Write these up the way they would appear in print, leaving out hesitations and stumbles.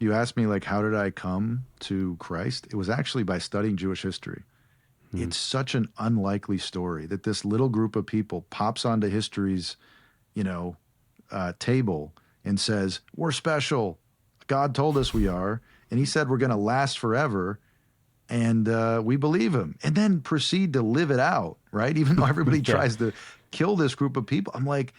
You asked me, like, how did I come to Christ? It was actually by studying Jewish history. It's such an unlikely story that this little group of people pops onto history's, you know, table and says, we're special. God told us we are. And he said we're going to last forever. And we believe him. And then proceed to live it out, right? Even though everybody Yeah. tries to kill this group of people. I'm like,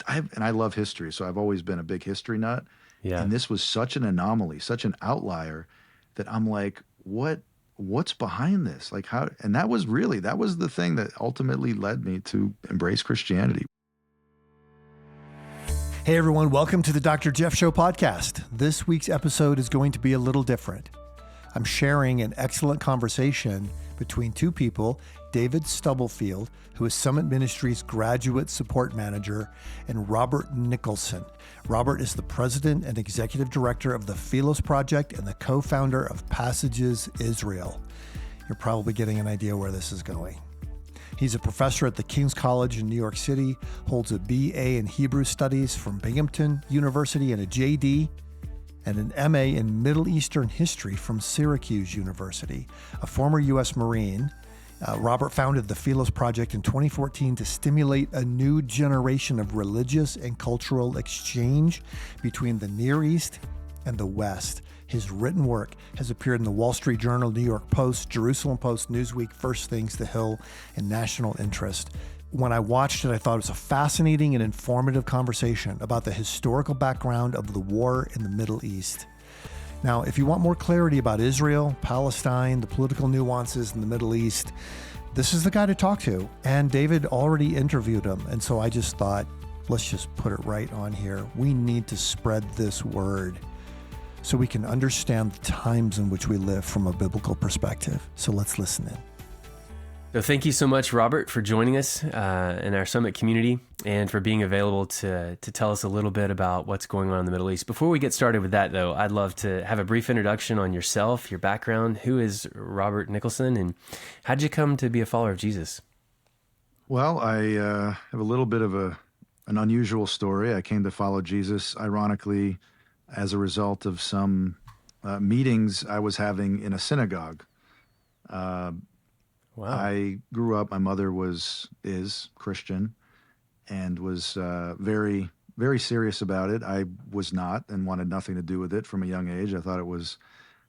and I love history. So I've always been a big history nut. Yeah. And this was such an anomaly, such an outlier that I'm like, what's behind this? Like how, and that was the thing that ultimately led me to embrace Christianity. Hey everyone, welcome to the Dr. Jeff Show podcast. This week's episode is going to be a little different. I'm sharing an excellent conversation between two people, David Stubblefield, who is Summit Ministries Graduate Support Manager, and Robert Nicholson. Robert is the president and executive director of the Philos Project and the co-founder of Passages Israel. You're probably getting an idea where this is going. He's a professor at the King's College in New York City, holds a BA in Hebrew Studies from Binghamton University and a JD, and an MA in Middle Eastern History from Syracuse University. A former U.S. Marine, Robert founded the Philos Project in 2014 to stimulate a new generation of religious and cultural exchange between the Near East and the West. His written work has appeared in the Wall Street Journal, New York Post, Jerusalem Post, Newsweek, First Things, The Hill, and National Interest. When I watched it, I thought it was a fascinating and informative conversation about the historical background of the war in the Middle East. Now, if you want more clarity about Israel, Palestine, the political nuances in the Middle East, this is the guy to talk to. And David already interviewed him. And so I just thought, let's just put it right on here. We need to spread this word so we can understand the times in which we live from a biblical perspective. So let's listen in. So thank you so much, Robert, for joining us in our Summit community and for being available to tell us a little bit about what's going on in the Middle East. Before we get started with that, though, I'd love to have a brief introduction on yourself, your background. Who is Robert Nicholson, and how did you come to be a follower of Jesus? Well, I have a little bit of an unusual story. I came to follow Jesus, ironically, as a result of some meetings I was having in a synagogue. Wow. I grew up, my mother is Christian and was very, very serious about it. I was not and wanted nothing to do with it from a young age. I thought it was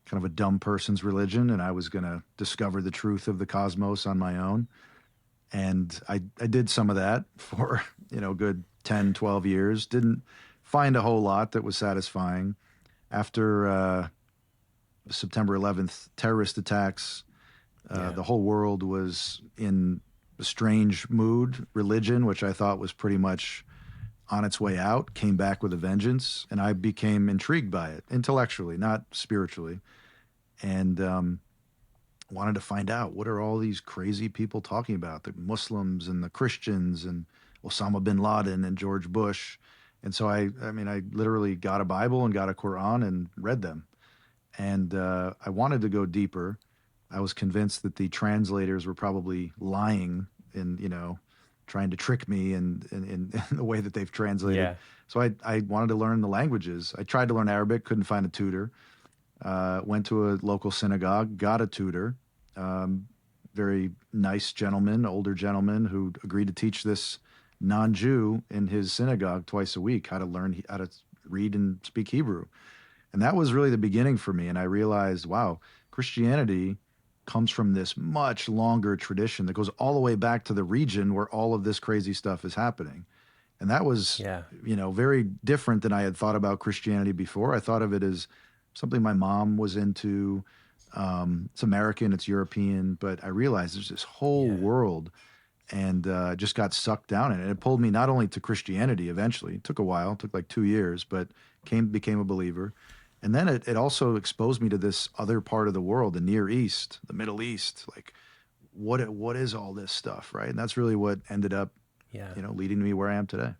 kind of a dumb person's religion and I was going to discover the truth of the cosmos on my own. And I did some of that for, good 10, 12 years. Didn't find a whole lot that was satisfying. After September 11th terrorist attacks, the whole world was in a strange mood. Religion, which I thought was pretty much on its way out, came back with a vengeance, and I became intrigued by it, intellectually, not spiritually, and wanted to find out, what are all these crazy people talking about, the Muslims and the Christians and Osama bin Laden and George Bush. And so I literally got a Bible and got a Quran and read them. And I wanted to go deeper. I was convinced that the translators were probably lying and, trying to trick me in the way that they've translated. Yeah. So I wanted to learn the languages. I tried to learn Arabic, couldn't find a tutor. Went to a local synagogue, got a tutor, very nice gentleman, older gentleman who agreed to teach this non-Jew in his synagogue twice a week how to read and speak Hebrew. And that was really the beginning for me. And I realized, wow, Christianity comes from this much longer tradition that goes all the way back to the region where all of this crazy stuff is happening. And that was, very different than I had thought about Christianity before. I thought of it as something my mom was into. It's American, it's European, but I realized there's this whole world, and just got sucked down in it. It pulled me not only to Christianity eventually, it took a while, it took like 2 years, but became a believer. And then it also exposed me to this other part of the world, the Near East, the Middle East. Like, what is all this stuff, right? And that's really what ended up, leading me where I am today.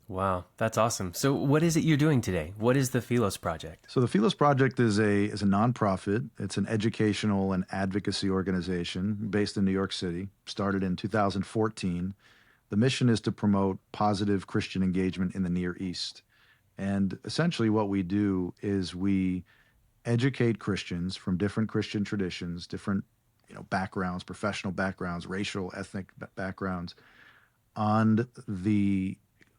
Wow, that's awesome. So what is it you're doing today? What is the Philos Project? So the Philos Project is a nonprofit. It's an educational and advocacy organization based in New York City, started in 2014. The mission is to promote positive Christian engagement in the Near East. And essentially what we do is we educate Christians from different Christian traditions, different backgrounds, professional backgrounds, racial, ethnic backgrounds, on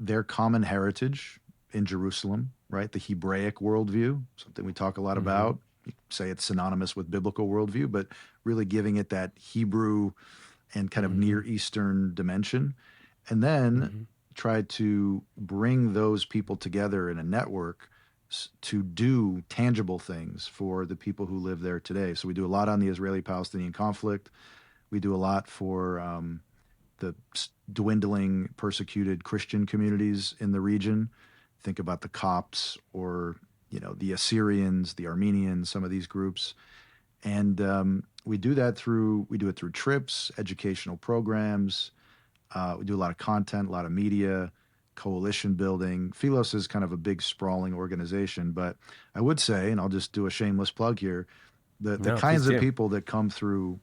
their common heritage in Jerusalem, right? The Hebraic worldview, something we talk a lot about. You say it's synonymous with biblical worldview, but really giving it that Hebrew and kind of Near Eastern dimension. And then try to bring those people together in a network to do tangible things for the people who live there today. So we do a lot on the Israeli-Palestinian conflict. We do a lot for the dwindling, persecuted Christian communities in the region. Think about the Copts or the Assyrians, the Armenians, some of these groups, and we do it through trips, educational programs. We do a lot of content, a lot of media, coalition building. Philos is kind of a big, sprawling organization, but I would say, and I'll just do a shameless plug here, the kinds of people that come through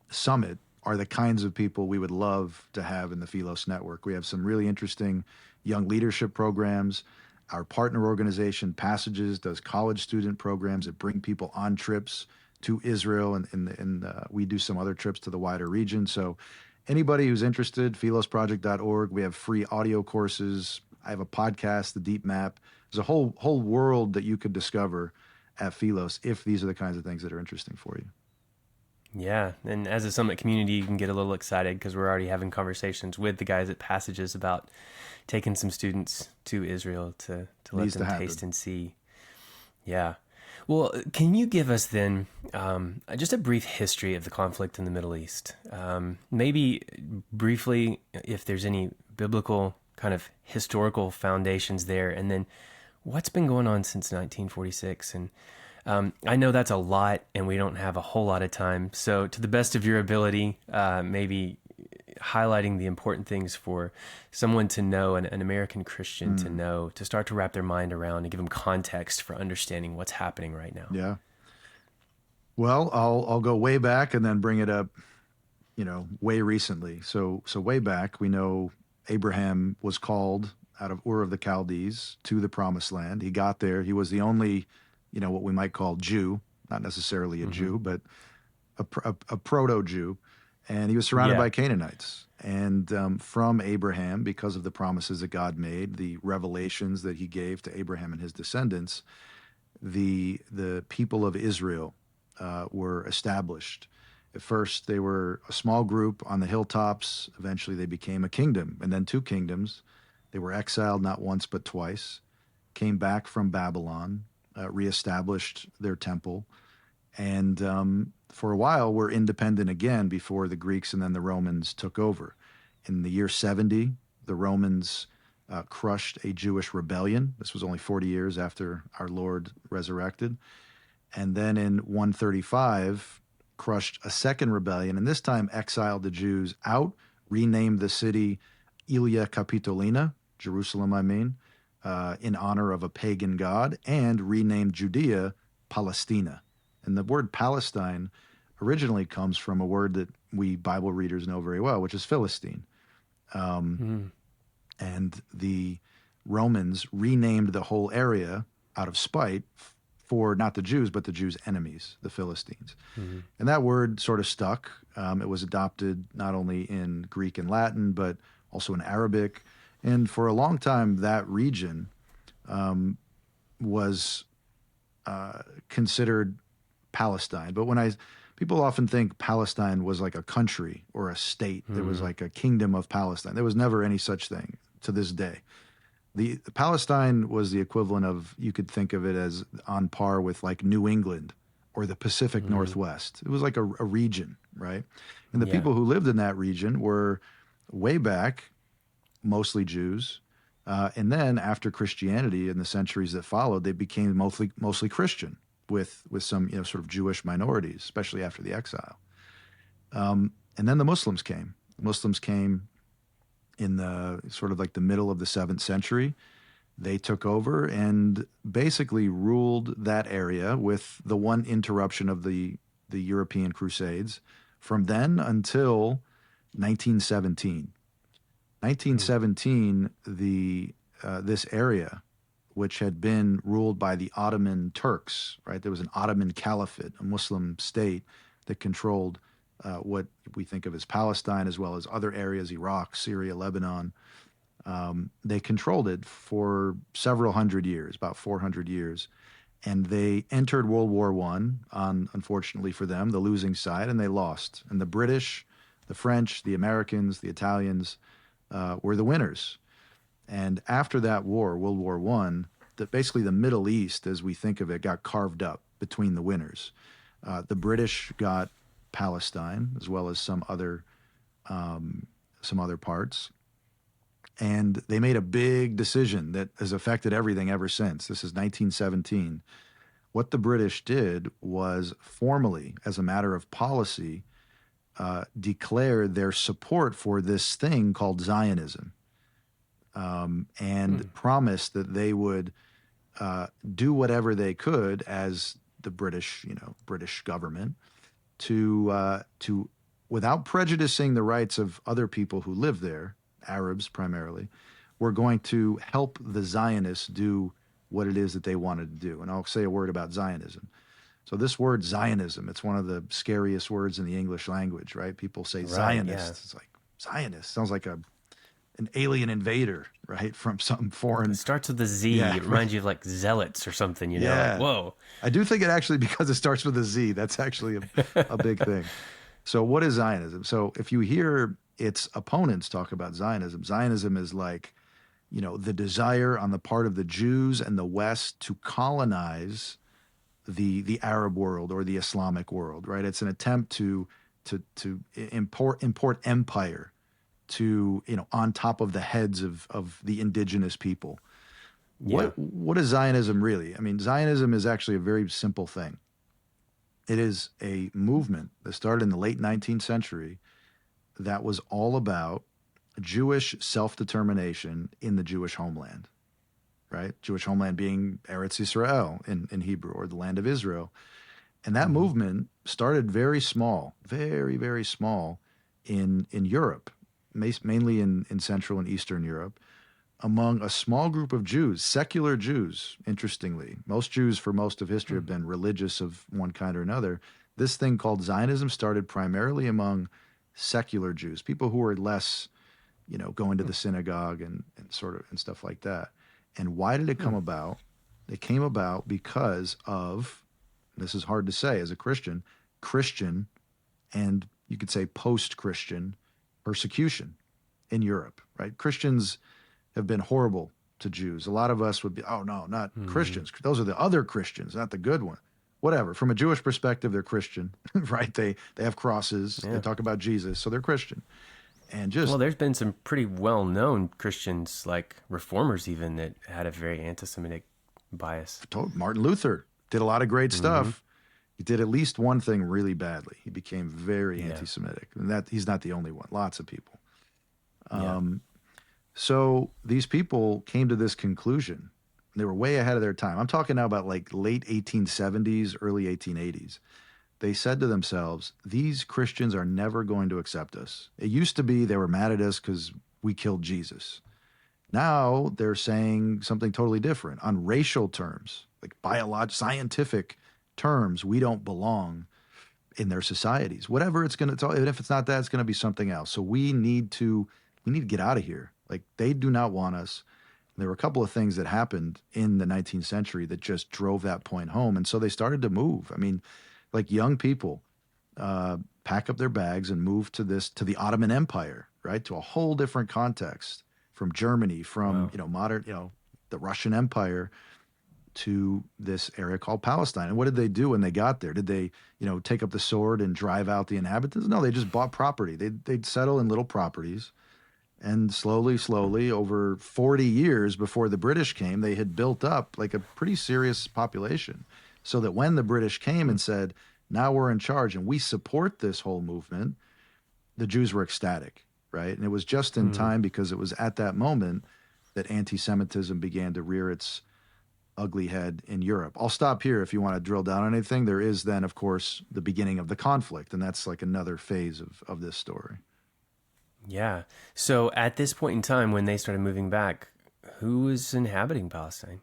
Summit are the kinds of people we would love to have in the Philos network. We have some really interesting young leadership programs. Our partner organization, Passages, does college student programs that bring people on trips to Israel, and we do some other trips to the wider region. So anybody who's interested, philosproject.org. We have free audio courses. I have a podcast, The Deep Map. There's a whole world that you could discover at Philos if these are the kinds of things that are interesting for you. Yeah, and as a Summit community, you can get a little excited because we're already having conversations with the guys at Passages about taking some students to Israel to let them taste and see. Yeah. Well, can you give us then just a brief history of the conflict in the Middle East? Maybe briefly, if there's any biblical kind of historical foundations there, and then what's been going on since 1946? And I know that's a lot, and we don't have a whole lot of time. So to the best of your ability, maybe highlighting the important things for someone to know, an American Christian to know, to start to wrap their mind around and give them context for understanding what's happening right now. Yeah. Well, I'll go way back and then bring it up, way recently. So way back, we know Abraham was called out of Ur of the Chaldees to the Promised Land. He got there. He was the only, what we might call Jew, not necessarily a Jew, but a proto-Jew. And he was surrounded by Canaanites. And from Abraham, because of the promises that God made, the revelations that he gave to Abraham and his descendants, the people of Israel were established. At first, they were a small group on the hilltops. Eventually, they became a kingdom, and then two kingdoms. They were exiled not once but twice, came back from Babylon, reestablished their temple, and for a while were independent again before the Greeks and then the Romans took over. In the year 70, the Romans crushed a Jewish rebellion. This was only 40 years after our Lord resurrected. And then in 135, crushed a second rebellion, and this time exiled the Jews out, renamed the city Aelia Capitolina, Jerusalem, in honor of a pagan god, and renamed Judea Palestina. And the word Palestine originally comes from a word that we Bible readers know very well, which is Philistine. And the Romans renamed the whole area out of spite for not the Jews, but the Jews' enemies, the Philistines. And that word sort of stuck. It was adopted not only in Greek and Latin, but also in Arabic. And for a long time, that region was considered Palestine. But people often think Palestine was like a country or a state. There was like a kingdom of Palestine. There was never any such thing to this day. The Palestine was the equivalent of, you could think of it as on par with like New England or the Pacific Northwest. It was like a region, right? And the people who lived in that region were way back mostly Jews. And then after Christianity in the centuries that followed, they became mostly Christian with some sort of Jewish minorities, especially after the exile. And then the Muslims came. The Muslims came in the sort of like the middle of the 7th century. They took over and basically ruled that area with the one interruption of the European Crusades from then until 1917. 1917, this area which had been ruled by the Ottoman Turks, right? There was an Ottoman caliphate, a Muslim state that controlled what we think of as Palestine, as well as other areas, Iraq, Syria, Lebanon. They controlled it for several hundred years, about 400 years. And they entered World War I on, unfortunately for them, the losing side, and they lost. And the British, the French, the Americans, the Italians were the winners. And after that war, World War I, basically the Middle East, as we think of it, got carved up between the winners. The British got Palestine, as well as some other parts. And they made a big decision that has affected everything ever since. This is 1917. What the British did was formally, as a matter of policy, declare their support for this thing called Zionism, and promised that they would do whatever they could as the British government to without prejudicing the rights of other people who live there, Arabs primarily, were going to help the Zionists do what it is that they wanted to do. And I'll say a word about Zionism. So this word Zionism, it's one of the scariest words in the English language, right? People say Zionist. Yeah. It's like Zionist sounds like an alien invader, right? From some foreign. It starts with a Z. Yeah. It reminds you of like zealots or something, you know? Yeah. Like, whoa. I do think it actually, because it starts with a Z, that's actually a big thing. So what is Zionism? So if you hear its opponents talk about Zionism, Zionism is like, the desire on the part of the Jews and the West to colonize the Arab world or the Islamic world, right? It's an attempt to import empire to, on top of the heads of the indigenous people. Yeah. What is Zionism really? I mean, Zionism is actually a very simple thing. It is a movement that started in the late 19th century that was all about Jewish self-determination in the Jewish homeland, right? Jewish homeland being Eretz Yisrael in Hebrew, or the land of Israel. And that movement started very small, very, very small in Europe, mainly in Central and Eastern Europe, among a small group of Jews, secular Jews, interestingly. Most Jews for most of history have been religious of one kind or another. This thing called Zionism started primarily among secular Jews, people who were less, going to the synagogue and stuff like that. And why did it come about? It came about because of, this is hard to say as a Christian, and you could say post-Christian persecution in Europe, right? Christians have been horrible to Jews. A lot of us would be, oh no, not Christians. Those are the other Christians, not the good one. Whatever. From a Jewish perspective, they're Christian, right? They have crosses. Yeah. They talk about Jesus, so they're Christian. And well, there's been some pretty well-known Christians, like reformers even, that had a very anti-Semitic bias. Martin Luther did a lot of great stuff. He did at least one thing really badly. He became very anti-Semitic, and that he's not the only one. Lots of people. So these people came to this conclusion. They were way ahead of their time. I'm talking now about like late 1870s, early 1880s. They said to themselves, these Christians are never going to accept us. It used to be they were mad at us because we killed Jesus. Now they're saying something totally different on racial terms, like scientific terms. We don't belong in their societies. Whatever it's going to, even if it's not that, it's going to be something else. So we need to get out of here. Like, they do not want us. There were a couple of things that happened in the 19th century that just drove that point home. And so they started to move. I mean, like young people pack up their bags and move to the Ottoman Empire, right? To a whole different context, from Germany, from, modern, the Russian Empire, to this area called Palestine. And what did they do when they got there? Did they, take up the sword and drive out the inhabitants? No, they just bought property. They'd settle in little properties. And slowly, over 40 years before the British came, they had built up like a pretty serious population. So that when the British came and said, now we're in charge and we support this whole movement, the Jews were ecstatic, right? And it was just in time, because it was at that moment that anti-Semitism began to rear its ugly head in Europe. I'll stop here if you want to drill down on anything. There is then, of course, the beginning of the conflict, and that's like another phase of this story. Yeah. So at this point in time, when they started moving back, who was inhabiting Palestine?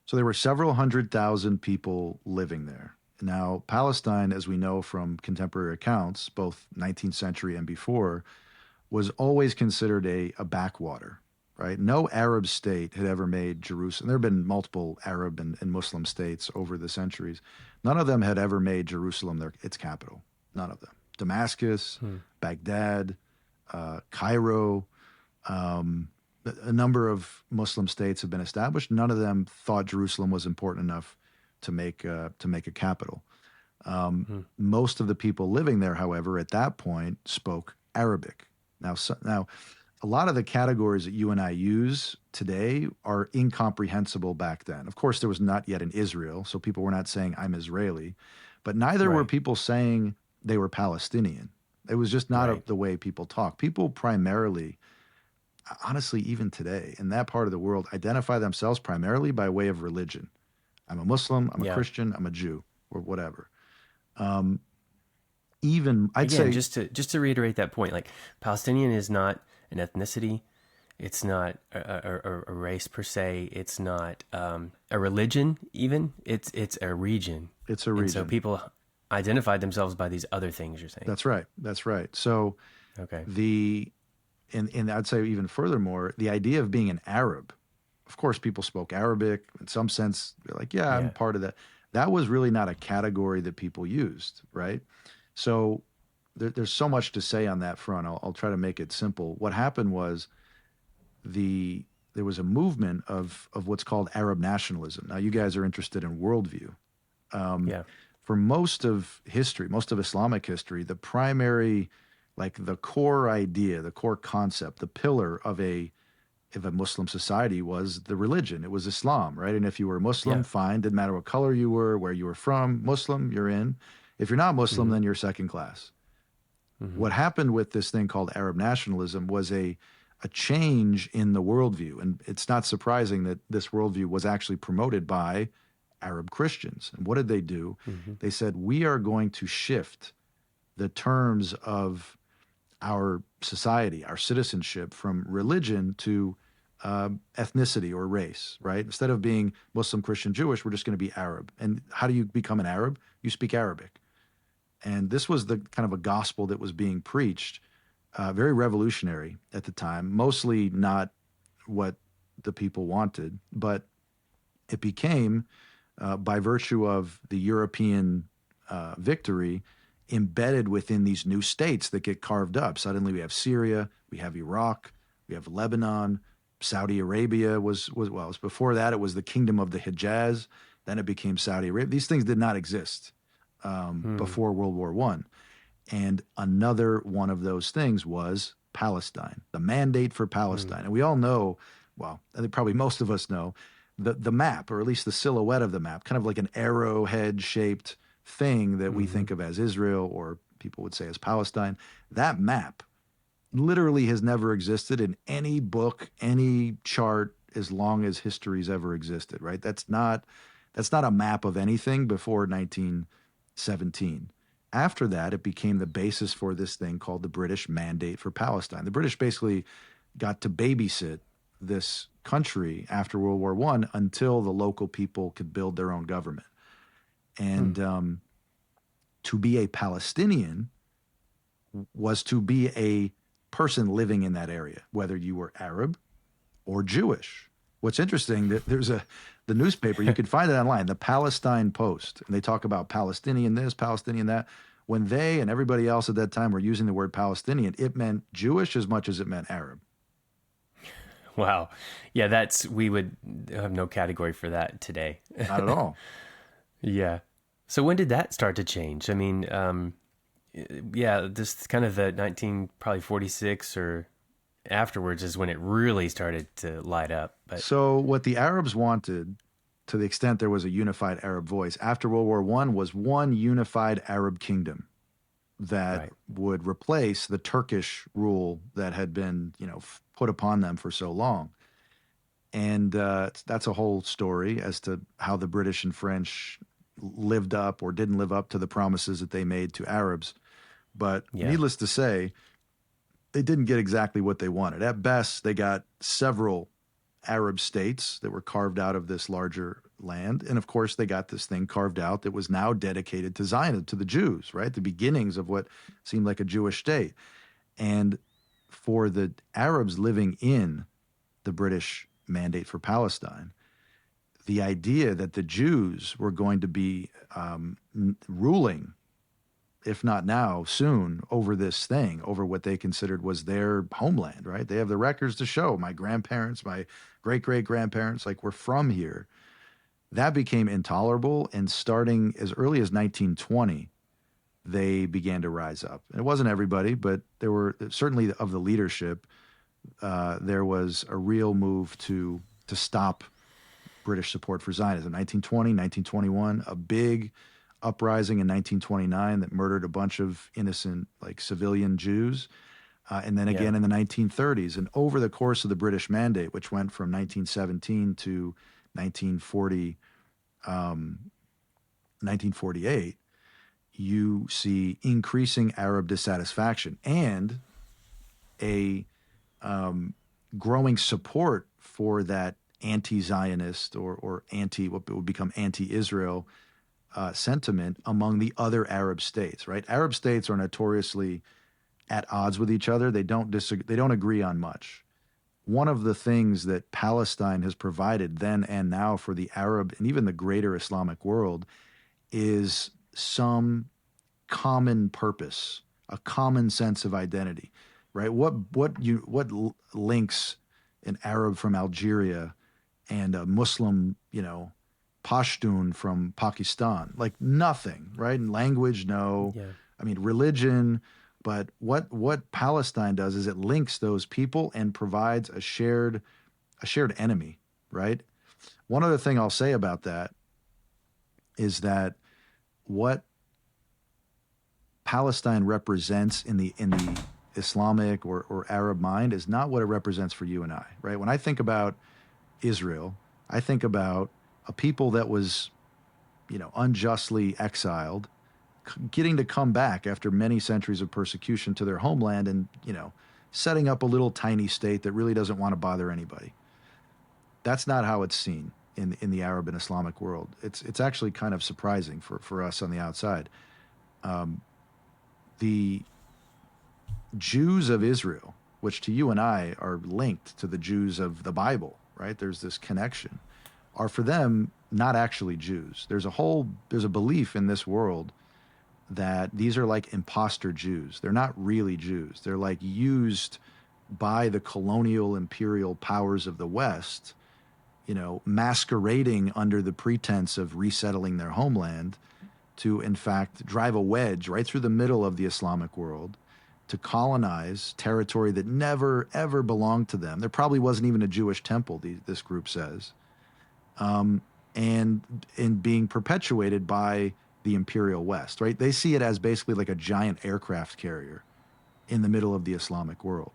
So there were several 100,000 people living there. Now, Palestine, as we know from contemporary accounts, both 19th century and before, was always considered a backwater, right? No Arab state had ever made Jerusalem. There have been multiple Arab and Muslim states over the centuries. None of them had ever made Jerusalem its capital. None of them. Damascus, Baghdad, Cairo, a number of Muslim states have been established. None of them thought Jerusalem was important enough to make a capital. Most of the people living there, however, at that point spoke Arabic. Now, a lot of the categories that you and I use today are incomprehensible back then. Of course, there was not yet an Israel, so people were not saying I'm Israeli, but neither were Right. people saying they were Palestinian. It was just not Right. the way people talk. People primarily, honestly, even today, in that part of the world, identify themselves primarily by way of religion. I'm a Muslim, I'm a Yeah. Christian, I'm a Jew, or whatever. Um, Even, I'd Again, say, just to reiterate that point, like Palestinian is not an ethnicity, it's not a race per se, it's not a religion even. It's a region, it's a and so region. people identify themselves by these other things. You're saying, That's right. That's right. So okay, the and I'd say even furthermore, the idea of being an Arab, of course, people spoke Arabic in some sense. They're like, yeah, I'm yeah, part of that. That was really not a category that people used, right? So there's so much to say on that front. I'll try to make it simple. What happened was there was a movement of what's called Arab nationalism. Now, you guys are interested in worldview. Um, yeah, for most of history, most of Islamic history, the primary, like the core idea, the core concept, the pillar of a Muslim society was the religion. It was Islam, right? And if you were Muslim, yeah, fine. Didn't matter what color you were, where you were from. Muslim, you're in. If you're not Muslim, mm-hmm, then you're second class. mm-hmm, What happened with this thing called Arab nationalism was a change in the worldview. And it's not surprising that this worldview was actually promoted by Arab Christians. And what did they do? mm-hmm, They said, we are going to shift the terms of our society, our citizenship, from religion to ethnicity or race, right? Instead of being Muslim, Christian, Jewish, we're just going to be Arab. And how do you become an Arab? You speak Arabic. And this was the kind of a gospel that was being preached, very revolutionary at the time, mostly not what the people wanted, but it became, by virtue of the European victory, embedded within these new states that get carved up. Suddenly we have Syria, we have Iraq, we have Lebanon, Saudi Arabia well, it was before that, it was the kingdom of the Hijaz. Then it became Saudi Arabia. These things did not exist mm, before World War One. And another one of those things was Palestine, the mandate for mm, Palestine. And we all know, well, I think probably most of us know, the map, or at least the silhouette of the map, kind of like an arrowhead shaped thing that we mm-hmm. think of as Israel, or people would say as Palestine. That map literally has never existed in any book, any chart, as long as history's ever existed, right? That's not a map of anything before 1917. After that, it became the basis for this thing called the British Mandate for Palestine. The British basically got to babysit this country after World War One until the local people could build their own government. Mm. And to be a Palestinian was to be a person living in that area, whether you were Arab or Jewish. What's interesting that the newspaper, you can find it online, the Palestine Post, and they talk about Palestinian this, Palestinian that. When they and everybody else at that time were using the word Palestinian, it meant Jewish as much as it meant Arab. Wow, yeah, we would have no category for that today. Not at all. Yeah. So when did that start to change? I mean, yeah, this kind of the 19 probably 46 or afterwards is when it really started to light up. But So what the Arabs wanted, to the extent there was a unified Arab voice after World War One, was one unified Arab kingdom that right, would replace the Turkish rule that had been, put upon them for so long. And that's a whole story as to how the British and French lived up or didn't live up to the promises that they made to Arabs. But yeah, needless to say, they didn't get exactly what they wanted. At best, they got several Arab states that were carved out of this larger land. And of course, they got this thing carved out that was now dedicated to Zionism, to the Jews, right? The beginnings of what seemed like a Jewish state. And for the Arabs living in the British Mandate for Palestine, the idea that the Jews were going to be ruling, if not now, soon, over this thing, over what they considered was their homeland, right? They have the records to show. My grandparents, my great-great-grandparents, like, were from here. That became intolerable, and starting as early as 1920, they began to rise up. And it wasn't everybody, but there were certainly of the leadership, there was a real move to stop British support for Zionism. 1920, 1921, a big uprising in 1929 that murdered a bunch of innocent, like, civilian Jews. And then again in the 1930s. And over the course of the British Mandate, which went from 1917 to 1948, you see increasing Arab dissatisfaction and a growing support for that anti-Zionist or anti, what would become anti-Israel sentiment among the other Arab states, right? Arab states are notoriously at odds with each other. They don't disagree, they don't agree on much. One of the things that Palestine has provided then and now for the Arab and even the greater Islamic world is some common purpose, a common sense of identity, right? What links an Arab from Algeria and a Muslim, Pashtun from Pakistan? Like, nothing, right? And language, no. Yeah. I mean, religion. But what Palestine does is it links those people and provides a shared enemy, right? One other thing I'll say about that is that what Palestine represents in the Islamic or Arab mind is not what it represents for you and I, right? When I think about Israel, I think about a people that was, unjustly exiled, getting to come back after many centuries of persecution to their homeland and, setting up a little tiny state that really doesn't want to bother anybody. That's not how it's seen in the Arab and Islamic world. It's actually kind of surprising for us on the outside. The Jews of Israel, which to you and I are linked to the Jews of the Bible, right? There's this connection, are for them not actually Jews. There's a belief in this world that these are like imposter Jews. They're not really Jews. They're like used by the colonial imperial powers of the West, masquerading under the pretense of resettling their homeland to, in fact, drive a wedge right through the middle of the Islamic world to colonize territory that never, ever belonged to them. There probably wasn't even a Jewish temple, this group says, and being perpetuated by the imperial West, right? They see it as basically like a giant aircraft carrier in the middle of the Islamic world.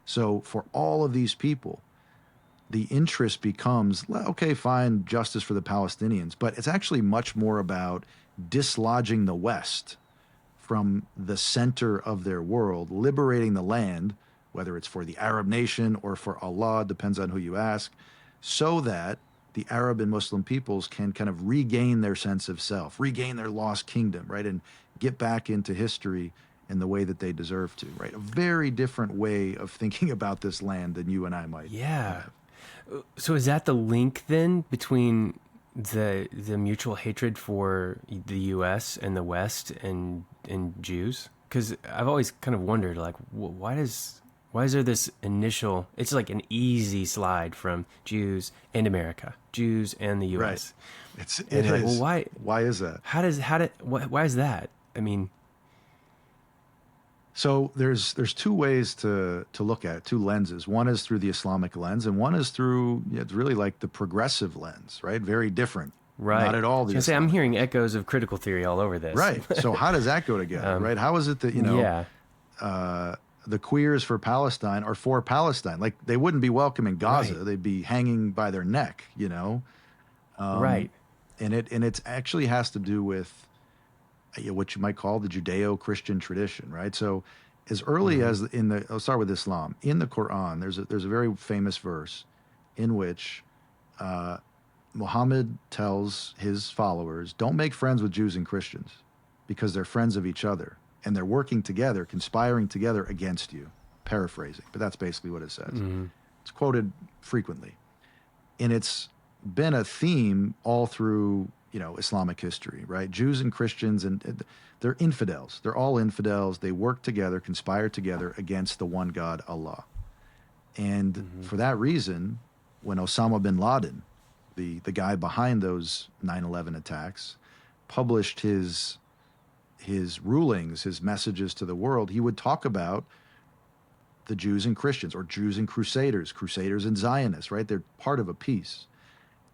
So for all of these people, the interest becomes, okay, fine, justice for the Palestinians, but it's actually much more about dislodging the West from the center of their world, liberating the land, whether it's for the Arab nation or for Allah, depends on who you ask, so that the Arab and Muslim peoples can kind of regain their sense of self, regain their lost kingdom, right? And get back into history in the way that they deserve to, right? A very different way of thinking about this land than you and I might. Yeah. So is that the link then between the mutual hatred for the U.S. and the West and Jews? Because I've always kind of wondered, like, why is there this initial? It's like an easy slide from Jews and America, Jews and the U.S. Right. It is. Like, well, why is that? Why is that? I mean, so there's two ways to look at it, two lenses. One is through the Islamic lens, and one is through, it's really like the progressive lens, right? Very different. Right. Not at all. I'm hearing echoes of critical theory all over this. Right. So how does that go together, right? How is it that, the queers for Palestine are for Palestine? Like, they wouldn't be welcome in Gaza. Right. They'd be hanging by their neck, Right. And it actually has to do with what you might call the Judeo-Christian tradition, right? So as early as I'll start with Islam. In the Quran, there's a very famous verse in which Muhammad tells his followers, don't make friends with Jews and Christians because they're friends of each other and they're working together, conspiring together against you. Paraphrasing, but that's basically what it says. It's quoted frequently. And it's been a theme all through, Islamic history, right? Jews and Christians, and they're infidels. They're all infidels. They work together, conspire together against the one God, Allah. And for that reason, when Osama bin Laden, the guy behind those 9/11 attacks, published his rulings, his messages to the world, he would talk about the Jews and Christians, or Jews and Crusaders and Zionists, right? They're part of a piece.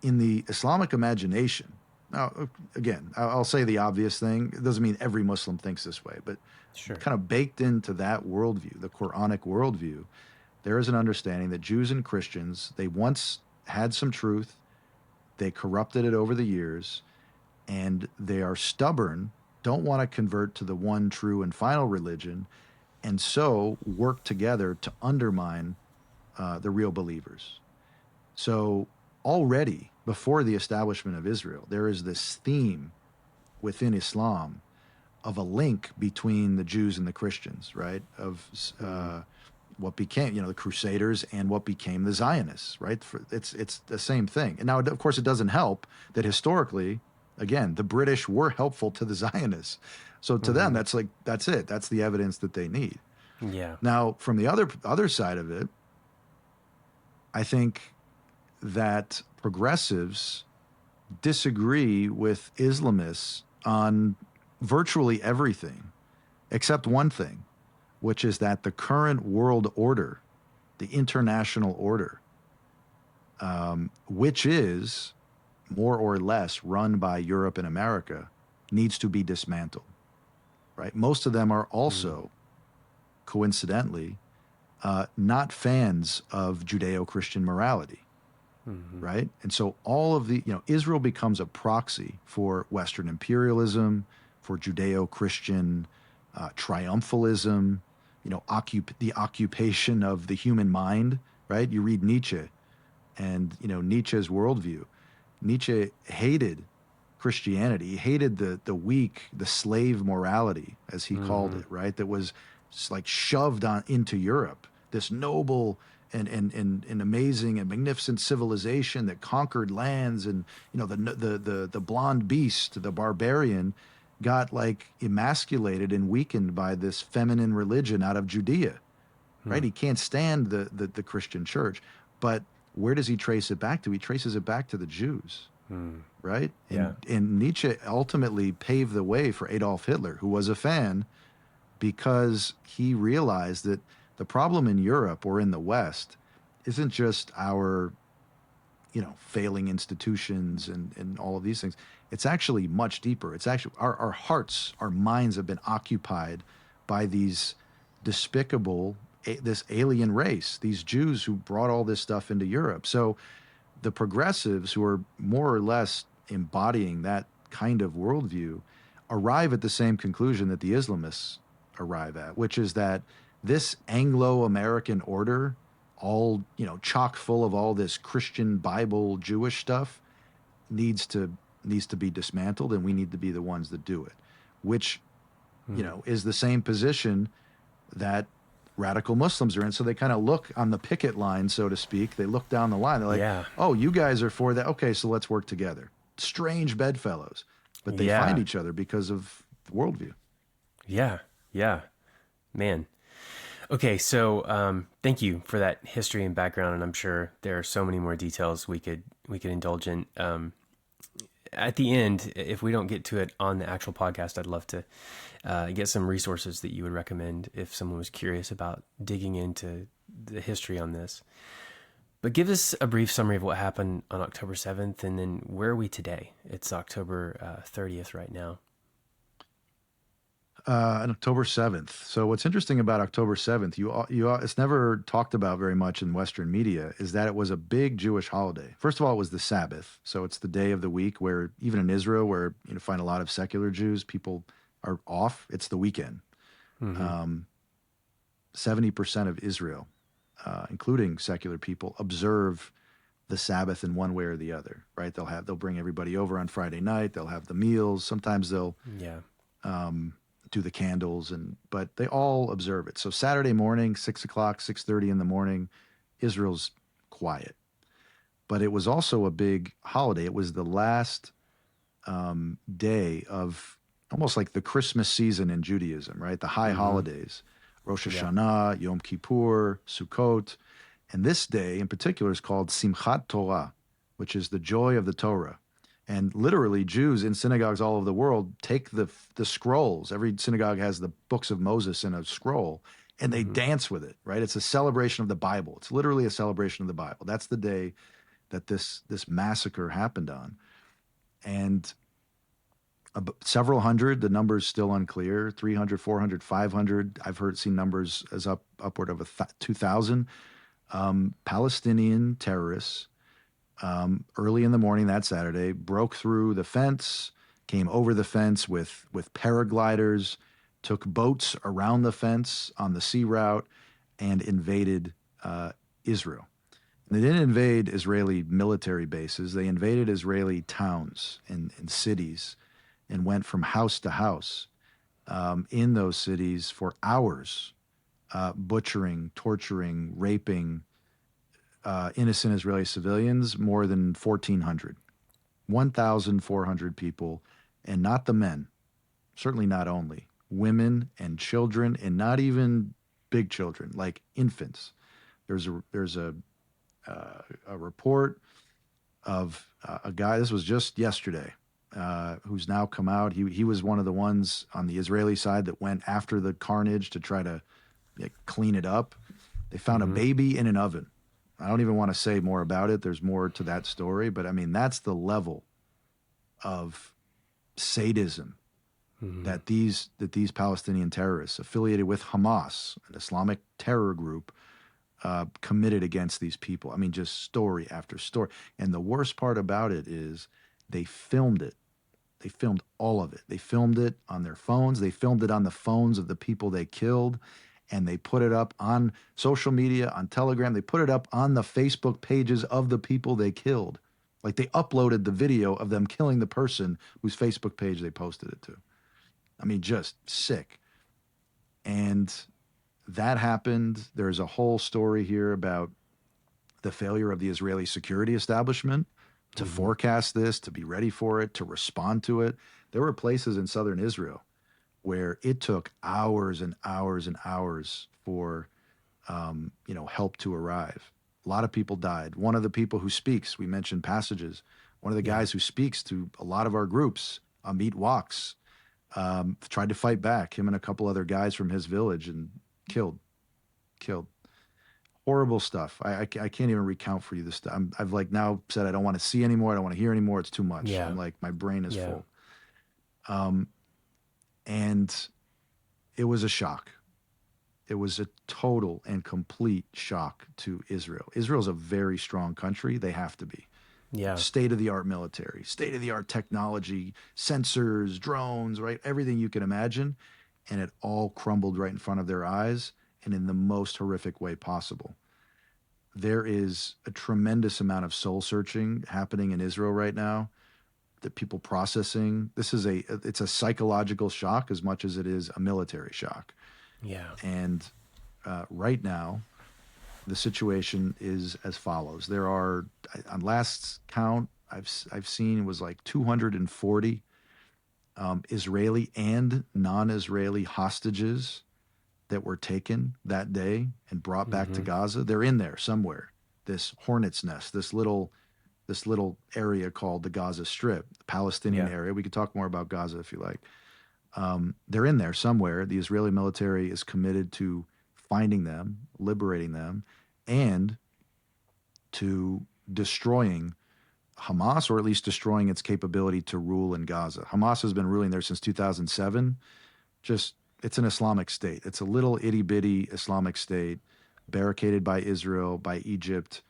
In the Islamic imagination, now, again, I'll say the obvious thing. It doesn't mean every Muslim thinks this way, but Sure. kind of baked into that worldview, the Quranic worldview, there is an understanding that Jews and Christians, they once had some truth, they corrupted it over the years, and they are stubborn, don't want to convert to the one true and final religion, and so work together to undermine the real believers. So already, before the establishment of Israel, there is this theme within Islam of a link between the Jews and the Christians, right? Of what became, the Crusaders and what became the Zionists, right? It's the same thing. And now, of course, it doesn't help that historically, again, the British were helpful to the Zionists. So to them, that's it. That's the evidence that they need. Yeah. Now, from the other side of it, I think that progressives disagree with Islamists on virtually everything, except one thing, which is that the current world order, the international order, which is more or less run by Europe and America, needs to be dismantled, right? Most of them are also, coincidentally, not fans of Judeo-Christian morality, right? And so all of the, Israel becomes a proxy for Western imperialism, for Judeo-Christian triumphalism, the occupation of the human mind, right? You read Nietzsche and, Nietzsche's worldview. Nietzsche hated Christianity. He hated the weak, the slave morality, as he called it, right? That was like shoved into Europe, this noble and amazing and magnificent civilization that conquered lands, and the blonde beast, the barbarian, got like emasculated and weakened by this feminine religion out of Judea, right? He can't stand the Christian church, but where does he trace it back to? He traces it back to the Jews, right? And Nietzsche ultimately paved the way for Adolf Hitler, who was a fan, because he realized that the problem in Europe or in the West isn't just our, failing institutions and all of these things. It's actually much deeper. It's actually our hearts, our minds have been occupied by these despicable, this alien race, these Jews who brought all this stuff into Europe. So the progressives, who are more or less embodying that kind of worldview, arrive at the same conclusion that the Islamists arrive at, which is that this Anglo-American order, all, chock full of all this Christian Bible Jewish stuff, needs to be dismantled, and we need to be the ones that do it, which, is the same position that radical Muslims are in. So they kind of look on the picket line, so to speak. They look down the line. They're like, oh, you guys are for that. Okay, so let's work together. Strange bedfellows, but they find each other because of the worldview. Yeah. Man. Okay, so thank you for that history and background, and I'm sure there are so many more details we could indulge in. At the end, if we don't get to it on the actual podcast, I'd love to get some resources that you would recommend if someone was curious about digging into the history on this. But give us a brief summary of what happened on October 7th, and then where are we today? It's October 30th right now. On October 7th. So what's interesting about October 7th, it's never talked about very much in Western media, is that it was a big Jewish holiday. First of all, it was the Sabbath. So it's the day of the week where, even in Israel, where you find a lot of secular Jews, people are off. It's the weekend. 70% of Israel, including secular people, observe the Sabbath in one way or the other, right? They'll bring everybody over on Friday night. They'll have the meals. Sometimes they'll Yeah. do the candles, but they all observe it. So Saturday morning, 6 o'clock, 6:30 in the morning, Israel's quiet. But it was also a big holiday. It was the last day of almost like the Christmas season in Judaism, right? The high holidays, Rosh Yeah. Hashanah, Yom Kippur, Sukkot. And this day in particular is called Simchat Torah, which is the joy of the Torah. And literally, Jews in synagogues all over the world take the scrolls. Every synagogue has the books of Moses in a scroll, and they dance with it, right? It's a celebration of the Bible. It's literally a celebration of the Bible. That's the day that this massacre happened on. And several hundred, the number's still unclear, 300, 400, 500. I've seen numbers as upward of 2,000 Palestinian terrorists early in the morning that Saturday broke through the fence, came over the fence with paragliders, took boats around the fence on the sea route, and invaded Israel. They didn't invade Israeli military bases. They invaded Israeli towns and cities and went from house to house in those cities for hours, butchering, torturing, raping innocent Israeli civilians, more than 1,400, 1,400 people, and not the men, certainly not only, women and children, and not even big children, like infants. There's a report of a guy, this was just yesterday, who's now come out. He was one of the ones on the Israeli side that went after the carnage to try to clean it up. They found a baby in an oven. I don't even want to say more about it. There's more to that story, but I mean, that's the level of sadism that these Palestinian terrorists affiliated with Hamas, an Islamic terror group, committed against these people. I mean, just story after story. And the worst part about it is they filmed it. They filmed all of it. They filmed it on their phones. They filmed it on the phones of the people they killed. And they put it up on social media, on Telegram. They put it up on the Facebook pages of the people they killed. Like they uploaded the video of them killing the person whose Facebook page they posted it to. I mean, just sick. And that happened. There's a whole story here about the failure of the Israeli security establishment to forecast this, to be ready for it, to respond to it. There were places in southern Israel where it took hours and hours and hours for help to arrive. A lot of people died. One of the people who speaks, we mentioned passages, one of the guys who speaks to a lot of our groups, Amit Walks, tried to fight back, him and a couple other guys from his village, and killed. Horrible stuff. I can't even recount for you this stuff. I've like now said I don't want to see anymore. I don't want to hear anymore. It's too much. Yeah. I'm like, my brain is Yeah. full. And it was a shock. It was a total and complete shock to Israel. Israel's a very strong country. They have to be. Yeah. State-of-the-art military, state-of-the-art technology, sensors, drones, right? Everything you can imagine. And it all crumbled right in front of their eyes and in the most horrific way possible. There is a tremendous amount of soul searching happening in Israel right now, that people processing. It's a psychological shock as much as it is a military shock. Yeah. And right now, the situation is as follows. There are, on last count, I've seen, it was like 240 Israeli and non-Israeli hostages that were taken that day and brought back to Gaza. They're in there somewhere. This hornet's nest, this little area called the Gaza Strip, the Palestinian area. We could talk more about Gaza if you like. They're in there somewhere. The Israeli military is committed to finding them, liberating them, and to destroying Hamas, or at least destroying its capability to rule in Gaza. Hamas has been ruling there since 2007. It's an Islamic state. It's a little itty-bitty Islamic state, barricaded by Israel, by Egypt.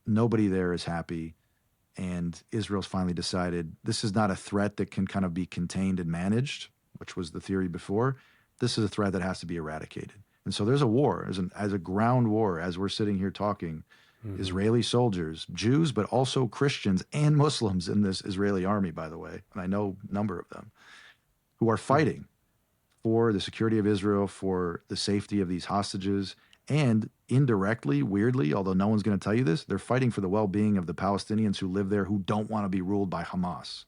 Nobody there is happy. And Israel's finally decided this is not a threat that can kind of be contained and managed, which was the theory before. This is a threat that has to be eradicated. And so there's a war, as a ground war, as we're sitting here talking, Israeli soldiers, Jews, but also Christians and Muslims in this Israeli army, by the way, and I know a number of them, who are fighting for the security of Israel, for the safety of these hostages, and indirectly, weirdly, although no one's going to tell you this, they're fighting for the well-being of the Palestinians who live there who don't want to be ruled by Hamas,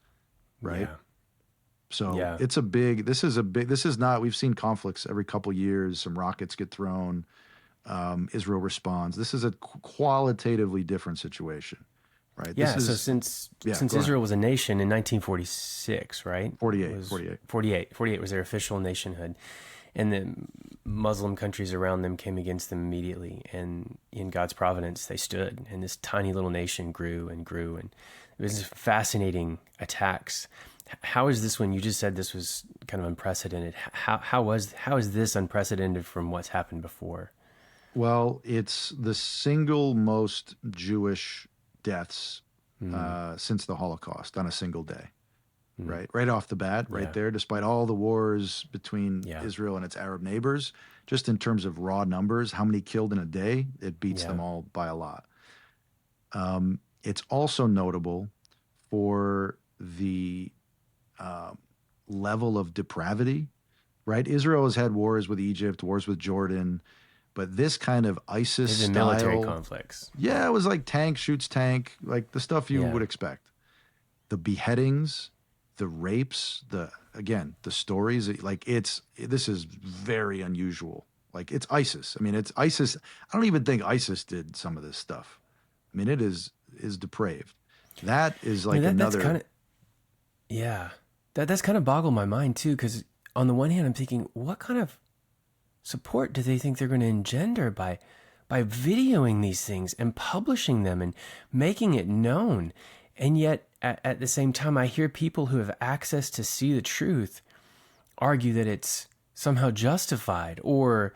right? Yeah. So it's a big, this is not, we've seen conflicts every couple years, some rockets get thrown, Israel responds. This is a qualitatively different situation, right? Yeah, so since Israel was a nation in 1946, right? 48 was their official nationhood. And the Muslim countries around them came against them immediately. And in God's providence, they stood. And this tiny little nation grew and grew. And it was fascinating attacks. How is this one? You just said this was kind of unprecedented. How is this unprecedented from what's happened before? Well, it's the single most Jewish deaths since the Holocaust on a single day, right? Right off the bat, there, despite all the wars between Israel and its Arab neighbors, just in terms of raw numbers, how many killed in a day, it beats them all by a lot. It's also notable for the level of depravity, right? Israel has had wars with Egypt, wars with Jordan, but this kind of ISIS style military conflicts. Yeah, it was like tank shoots tank, like the stuff you would expect. The beheadings, the rapes, the stories, like this is very unusual. Like it's ISIS. I mean, it's ISIS. I don't even think ISIS did some of this stuff. I mean, it is depraved. That is like another. That's kind of boggled my mind too, because on the one hand, I'm thinking, what kind of support do they think they're going to engender by videoing these things and publishing them and making it known? And yet, at the same time, I hear people who have access to see the truth argue that it's somehow justified, or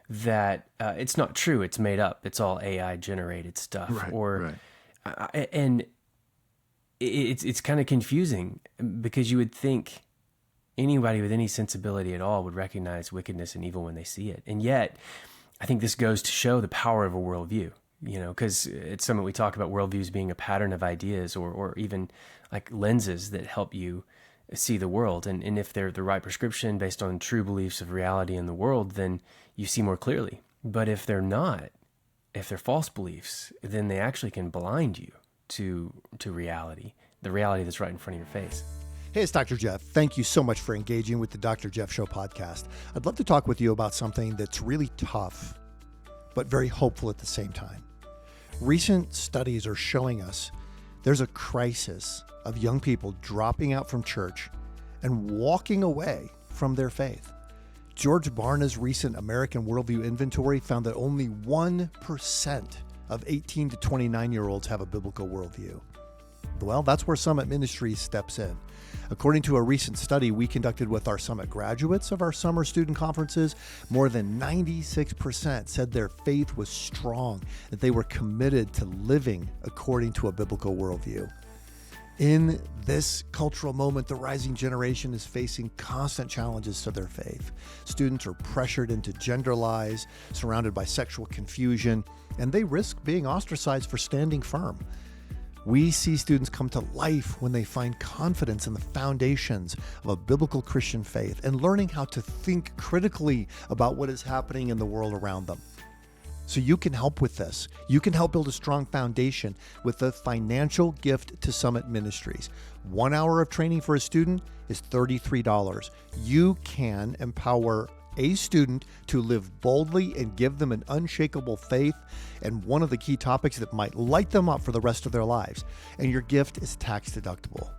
that it's not true, it's made up, it's all AI generated stuff, and it's kind of confusing, because you would think anybody with any sensibility at all would recognize wickedness and evil when they see it. And yet, I think this goes to show the power of a worldview, because at Summit we talk about worldviews being a pattern of ideas, or even like lenses that help you see the world. And if they're the right prescription based on true beliefs of reality in the world, then you see more clearly. But if they're not, if they're false beliefs, then they actually can blind you to reality, the reality that's right in front of your face. Hey, it's Dr. Jeff. Thank you so much for engaging with the Dr. Jeff Show podcast. I'd love to talk with you about something that's really tough, but very hopeful at the same time. Recent studies are showing us there's a crisis of young people dropping out from church and walking away from their faith. George Barna's recent American Worldview inventory found that only 1% of 18 to 29-year-olds have a biblical worldview. Well, that's where Summit Ministries steps in. According to a recent study we conducted with our Summit graduates of our summer student conferences, more than 96% said their faith was strong, that they were committed to living according to a biblical worldview. In this cultural moment, the rising generation is facing constant challenges to their faith. Students are pressured into gender lies, surrounded by sexual confusion, and they risk being ostracized for standing firm. We see students come to life when they find confidence in the foundations of a biblical Christian faith and learning how to think critically about what is happening in the world around them. So you can help with this. You can help build a strong foundation with a financial gift to Summit Ministries. 1 hour of training for a student is $33. You can empower a student to live boldly and give them an unshakable faith, and one of the key topics that might light them up for the rest of their lives. And your gift is tax deductible.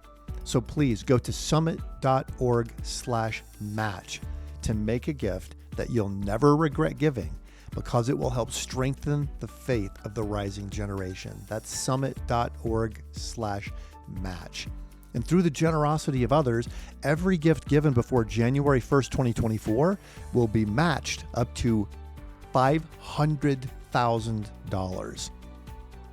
So please go to summit.org/match to make a gift that you'll never regret giving, because it will help strengthen the faith of the rising generation. That's summit.org/match. And through the generosity of others, every gift given before January 1st, 2024 will be matched up to $500,000.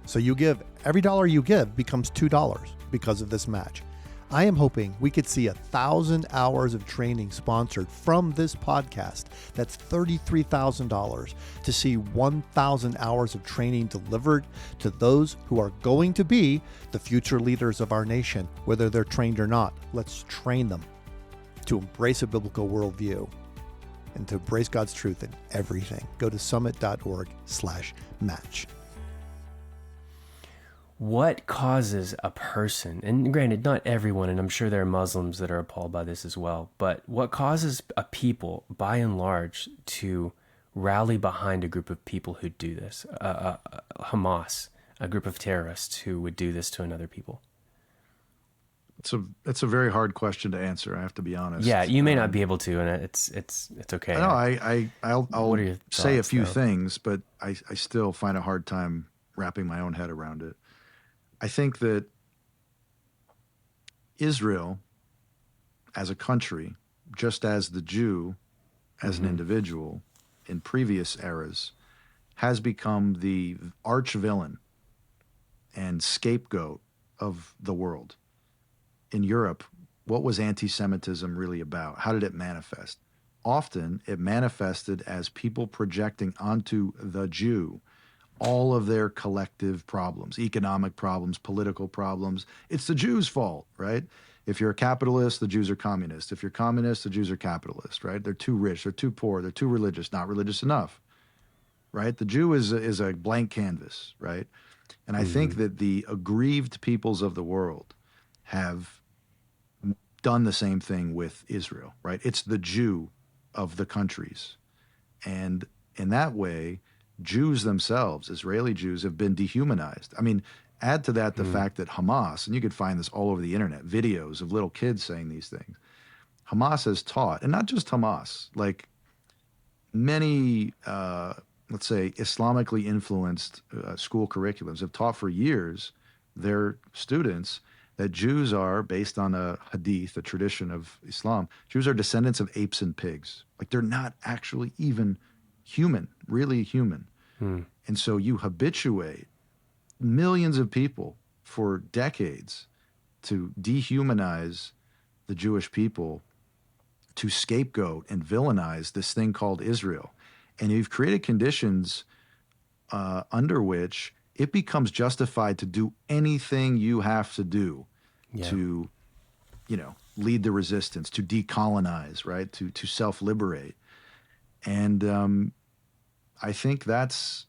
So you give, every dollar you give becomes $2 because of this match. I am hoping we could see 1,000 hours of training sponsored from this podcast. That's $33,000 to see 1,000 hours of training delivered to those who are going to be the future leaders of our nation, whether they're trained or not. Let's train them to embrace a biblical worldview and to embrace God's truth in everything. Go to summit.org/match. What causes a person, and granted, not everyone, and I'm sure there are Muslims that are appalled by this as well, but what causes a people, by and large, to rally behind a group of people who do this? Hamas, a group of terrorists who would do this to another people? It's a very hard question to answer. I have to be honest. Yeah, you may not be able to, and it's okay. No, I'll What are your say a thoughts, few though? things, but I still find a hard time wrapping my own head around it. I think that Israel, as a country, just as the Jew, as an individual, in previous eras, has become the arch villain and scapegoat of the world. In Europe, what was anti-Semitism really about? How did it manifest? Often, it manifested as people projecting onto the Jew all of their collective problems, economic problems, political problems. It's the Jews' fault, right? If you're a capitalist, the Jews are communist. If you're communist, the Jews are capitalist, right? They're too rich, they're too poor, they're too religious, not religious enough, right? The Jew is a blank canvas, right? And I think that the aggrieved peoples of the world have done the same thing with Israel, right? It's the Jew of the countries. And in that way, Jews themselves, Israeli Jews, have been dehumanized. I mean, add to that the fact that Hamas, and you could find this all over the internet, videos of little kids saying these things. Hamas has taught, and not just Hamas, like many, let's say, Islamically influenced school curriculums have taught for years their students that Jews are, based on a hadith, a tradition of Islam, Jews are descendants of apes and pigs. Like they're not actually even human, really human. And so you habituate millions of people for decades to dehumanize the Jewish people, to scapegoat and villainize this thing called Israel. And you've created conditions under which it becomes justified to do anything you have to do to, lead the resistance, to decolonize, right? To self-liberate. And I think that's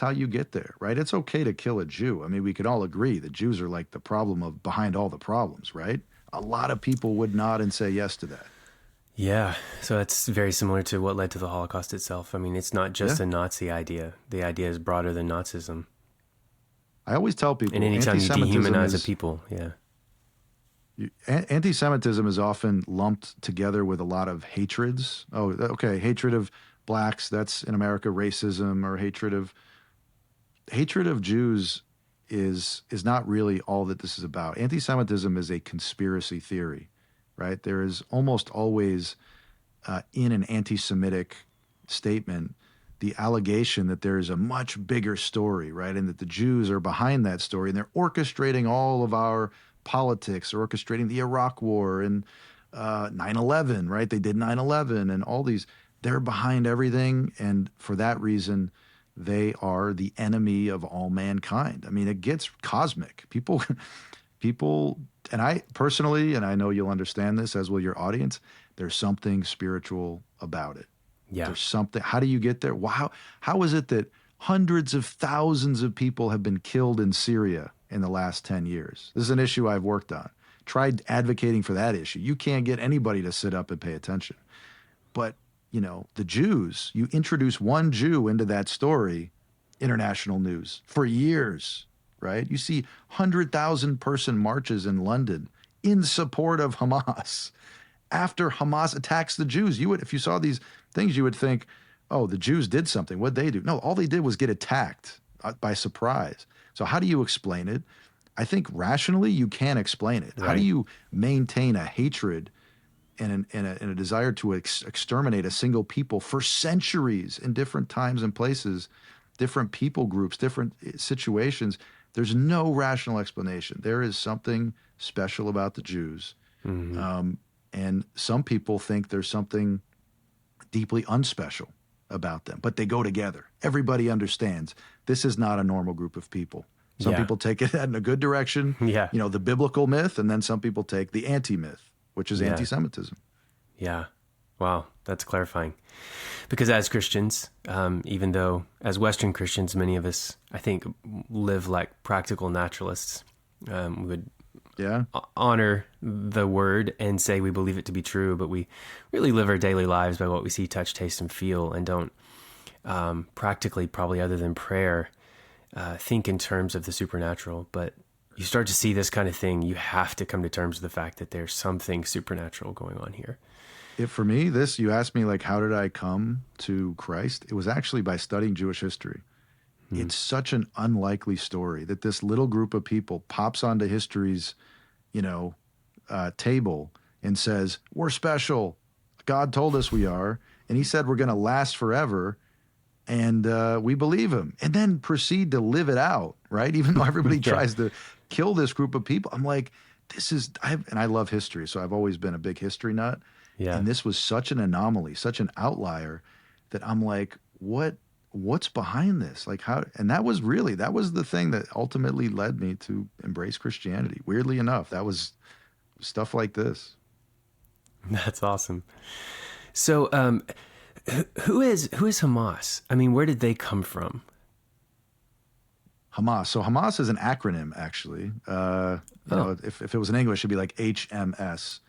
how you get there, right? It's okay to kill a Jew. I mean, we could all agree that Jews are like the problem of behind all the problems, right? A lot of people would nod and say yes to that. Yeah, so that's very similar to what led to the Holocaust itself. I mean, it's not just a Nazi idea. The idea is broader than Nazism. I always tell people, And anytime you anti-Semitism dehumanize is, a people, anti-Semitism is often lumped together with a lot of hatreds. Oh, okay, hatred of blacks, that's in America racism, or hatred of Jews is not really all that this is about. Anti-Semitism is a conspiracy theory, right? There is almost always in an anti-Semitic statement the allegation that there is a much bigger story, right? And that the Jews are behind that story and they're orchestrating all of our politics, orchestrating the Iraq War and 9/11, right? They did 9/11 and all these. They're behind everything, and for that reason, they are the enemy of all mankind. I mean, it gets cosmic. People, and I personally, and I know you'll understand this, as will your audience, there's something spiritual about it. Yeah. There's something. How do you get there? Wow. How is it that hundreds of thousands of people have been killed in Syria in the last 10 years? This is an issue I've worked on. Tried advocating for that issue. You can't get anybody to sit up and pay attention. But the Jews, you introduce one Jew into that story, international news for years, right? You see 100,000 person marches in London in support of Hamas. After Hamas attacks the Jews, if you saw these things, you would think, oh, the Jews did something. What'd they do? No, all they did was get attacked by surprise. So how do you explain it? I think rationally you can explain it. Right. How do you maintain a hatred and a desire to exterminate a single people for centuries in different times and places, different people groups, different situations? There's no rational explanation. There is something special about the Jews. And some people think there's something deeply unspecial about them, but they go together. Everybody understands this is not a normal group of people. Some Yeah. people take it in a good direction, Yeah. the biblical myth, and then some people take the anti-myth, which is Yeah. anti-Semitism. Yeah. Wow. That's clarifying. Because as Christians, even though as Western Christians, many of us, I think, live like practical naturalists, we would honor the word and say we believe it to be true, but we really live our daily lives by what we see, touch, taste, and feel, and don't practically, probably other than prayer, think in terms of the supernatural. But you start to see this kind of thing, you have to come to terms with the fact that there's something supernatural going on here. For me, you asked me, like, how did I come to Christ? It was actually by studying Jewish history. It's such an unlikely story that this little group of people pops onto history's, table and says, we're special. God told us we are. And he said we're going to last forever. And we believe him. And then proceed to live it out, right? Even though everybody tries to kill this group of people. I'm like, and I love history, so I've always been a big history nut. Yeah. And this was such an anomaly, such an outlier that I'm like, what's behind this? Like, how? And that was the thing that ultimately led me to embrace Christianity. Weirdly enough, that was stuff like this. That's awesome. So, who is Hamas? I mean, where did they come from? Hamas. So Hamas is an acronym, actually. If it was in English, it'd be like HMS.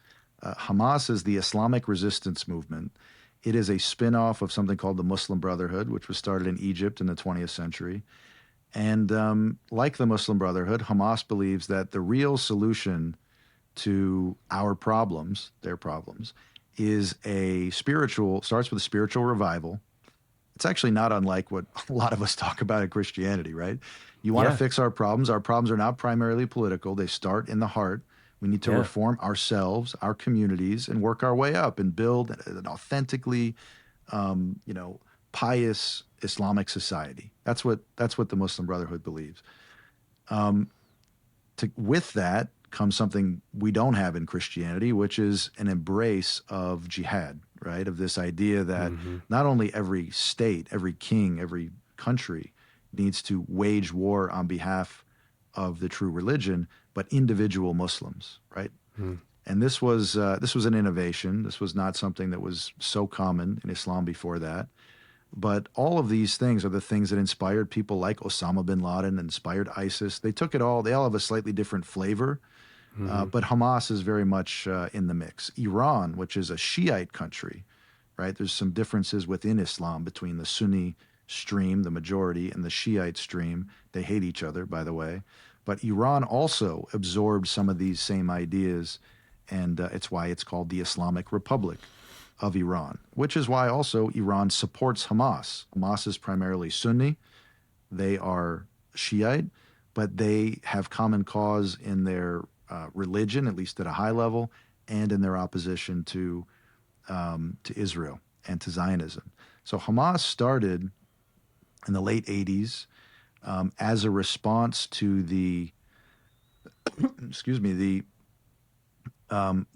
Hamas is the Islamic Resistance Movement. It is a spin-off of something called the Muslim Brotherhood, which was started in Egypt in the 20th century. And like the Muslim Brotherhood, Hamas believes that the real solution to our problems, their problems, is starts with a spiritual revival. It's actually not unlike what a lot of us talk about in Christianity, right? You want to fix our problems. Our problems are not primarily political. They start in the heart. We need to reform ourselves, our communities, and work our way up and build an authentically, pious Islamic society. That's what the Muslim Brotherhood believes. With that comes something we don't have in Christianity, which is an embrace of jihad, right? Of this idea that not only every state, every king, every country needs to wage war on behalf of the true religion, but individual Muslims, right? And this was an innovation. This was not something that was so common in Islam before that. But all of these things are the things that inspired people like Osama bin Laden, inspired ISIS. They took it all. They all have a slightly different flavor. But Hamas is very much in the mix. Iran, which is a Shiite country, right? There's some differences within Islam between the Sunni stream, the majority, and the Shiite stream. They hate each other, by the way. But Iran also absorbed some of these same ideas, and it's why it's called the Islamic Republic of Iran, which is why also Iran supports Hamas. Hamas is primarily Sunni. They are Shiite, but they have common cause in their religion, at least at a high level, and in their opposition to Israel and to Zionism. So Hamas started in the late 80s as a response to the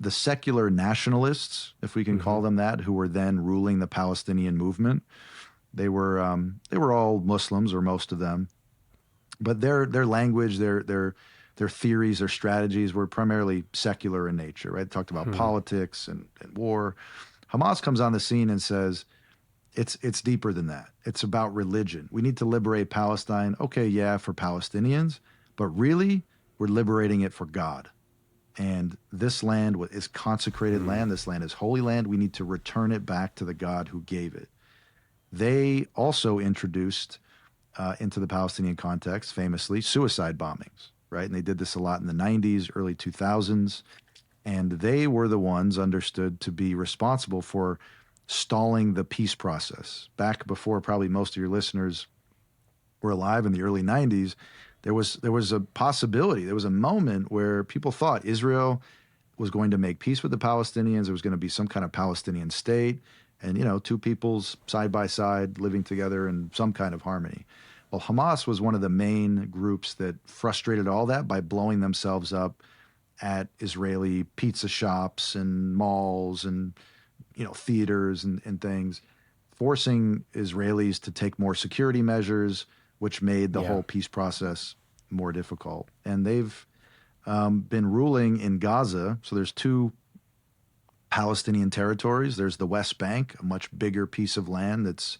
secular nationalists, if we can call them that, who were then ruling the Palestinian movement. They were all Muslims, or most of them, but their language, their theories, their strategies were primarily secular in nature, right? They talked about politics and war. Hamas comes on the scene and says, it's deeper than that. It's about religion. We need to liberate Palestine. Okay, yeah, for Palestinians, but really, we're liberating it for God. And this land is consecrated land. This land is holy land. We need to return it back to the God who gave it. They also introduced into the Palestinian context, famously, suicide bombings, right? And they did this a lot in the 90s, early 2000s. And they were the ones understood to be responsible for stalling the peace process. Back before probably most of your listeners were alive in the early 90s, there was a possibility, there was a moment where people thought Israel was going to make peace with the Palestinians. There was going to be some kind of Palestinian state and, two peoples side by side living together in some kind of harmony. Well, Hamas was one of the main groups that frustrated all that by blowing themselves up at Israeli pizza shops and malls and theaters and things, forcing Israelis to take more security measures, which made the Yeah. whole peace process more difficult. And they've been ruling in Gaza. So there's two Palestinian territories. There's the West Bank, a much bigger piece of land that's,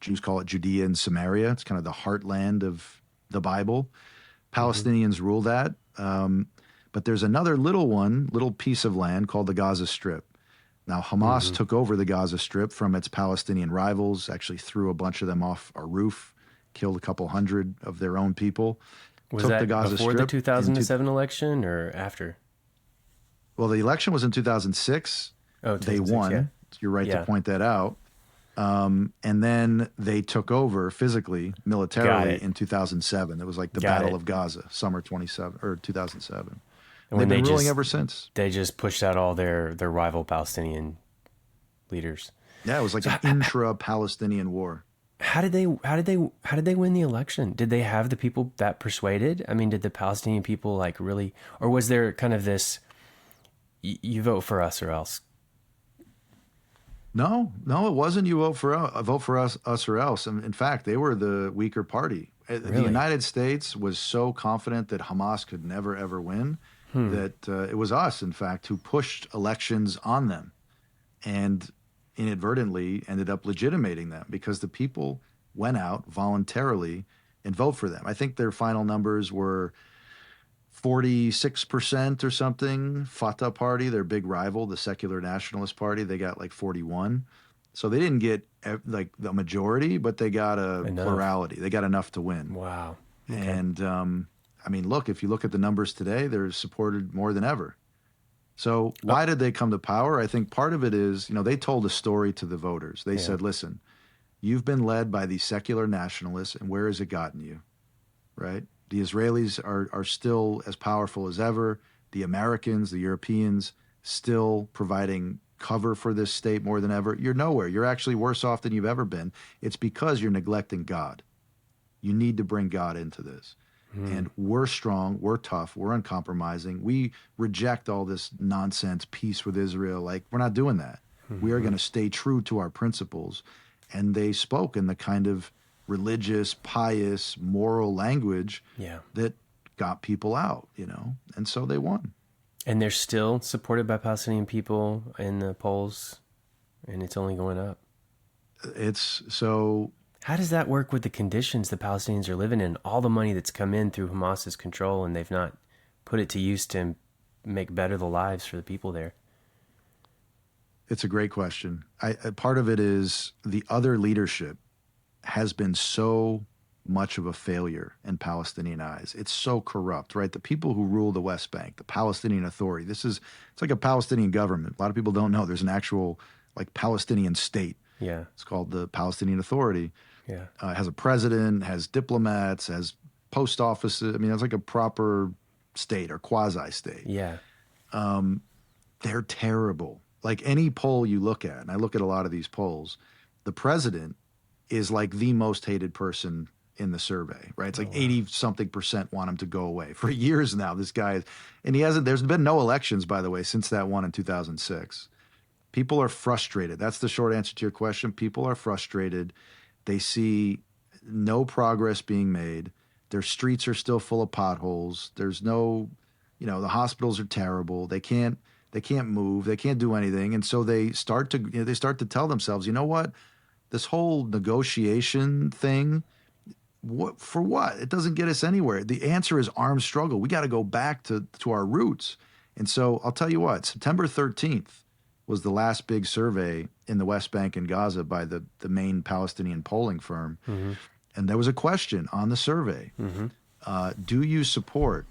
Jews call it Judea and Samaria. It's kind of the heartland of the Bible. Palestinians rule that. But there's another little piece of land called the Gaza Strip. Now, Hamas took over the Gaza Strip from its Palestinian rivals, actually threw a bunch of them off a roof, killed a couple hundred of their own people. Was took that the Gaza before Strip the 2007 election or after? Well, the election was in 2006. Oh, They 2006, won. yeah. You're right Yeah. to point that out. And then they took over physically, Got militarily it. in 2007. It was like the Got Battle it. of Gaza, summer 2007. And They've when been they ruling just ever since. they just pushed out all their rival Palestinian leaders. Yeah, it was like an intra-Palestinian war. How did they win the election? Did they have the people that persuaded? I mean, did the Palestinian people like really, or was there kind of this, you vote for us or else? No, it wasn't. You vote for us or else. And in fact, they were the weaker party. The Really? United States was so confident that Hamas could never ever win that it was us, in fact, who pushed elections on them, and inadvertently ended up legitimating them because the people went out voluntarily and vote for them. I think their final numbers were 46% or something. Fatah Party, their big rival, the secular nationalist party, they got like 41. So they didn't get like the majority, but they got a Enough. plurality. They got enough to win. Wow. And I mean, look, if you look at the numbers today, they're supported more than ever. So why did they come to power? I think part of it is, they told a story to the voters. They said, listen, you've been led by these secular nationalists, and where has it gotten you? Right? The Israelis are still as powerful as ever. The Americans, the Europeans, still providing cover for this state more than ever. You're nowhere. You're actually worse off than you've ever been. It's because you're neglecting God. You need to bring God into this. And we're strong, we're tough, we're uncompromising. We reject all this nonsense peace with Israel. Like, we're not doing that. We are going to stay true to our principles. And they spoke in the kind of religious, pious, moral language that got people out, and so they won. And they're still supported by Palestinian people in the polls, and it's only going up. It's so. How does that work with the conditions the Palestinians are living in? All the money that's come in through Hamas's control, and they've not put it to use to make better the lives for the people there. It's a great question. Part of it is the other leadership has been so much of a failure in Palestinian eyes. It's so corrupt, right? The people who rule the West Bank, the Palestinian Authority, it's like a Palestinian government. A lot of people don't know there's an actual like Palestinian state. Yeah. It's called the Palestinian Authority. Yeah. It has a president, has diplomats, has post offices. I mean, it's like a proper state or quasi-state. Yeah. They're terrible. Like any poll you look at, and I look at a lot of these polls, the president is like the most hated person in the survey, right? It's like 80-something% want him to go away. For years now, this guy, and there's been no elections, by the way, since that one in 2006. People are frustrated. That's the short answer to your question. People are frustrated. They see no progress being made. Their streets are still full of potholes. There's no, the hospitals are terrible. They can't move. They can't do anything. And so they start to tell themselves, you know what? This whole negotiation thing, for what? It doesn't get us anywhere. The answer is armed struggle. We got to go back to our roots. And so I'll tell you what, September 13th was the last big survey in the West Bank and Gaza by the main Palestinian polling firm. And there was a question on the survey. Do you support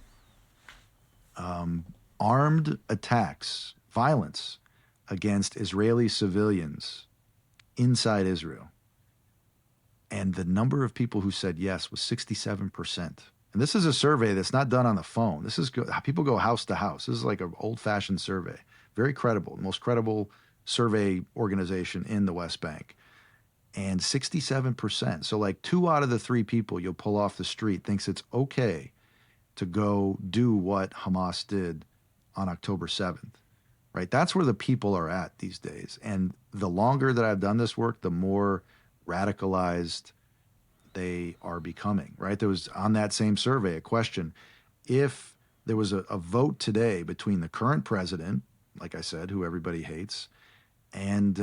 armed attacks, violence against Israeli civilians inside Israel? And the number of people who said yes was 67%. And this is a survey that's not done on the phone. This is people go house to house. This is like an old-fashioned survey. Very credible, the most credible survey organization in the West Bank. and 67%. So like 2 out of the 3 people you'll pull off the street thinks it's okay to go do what Hamas did on October 7th, right? That's where the people are at these days. And the longer that I've done this work, the more radicalized they are becoming, right? There was on that same survey a question: if there was a vote today between the current president, like I said, who everybody hates, and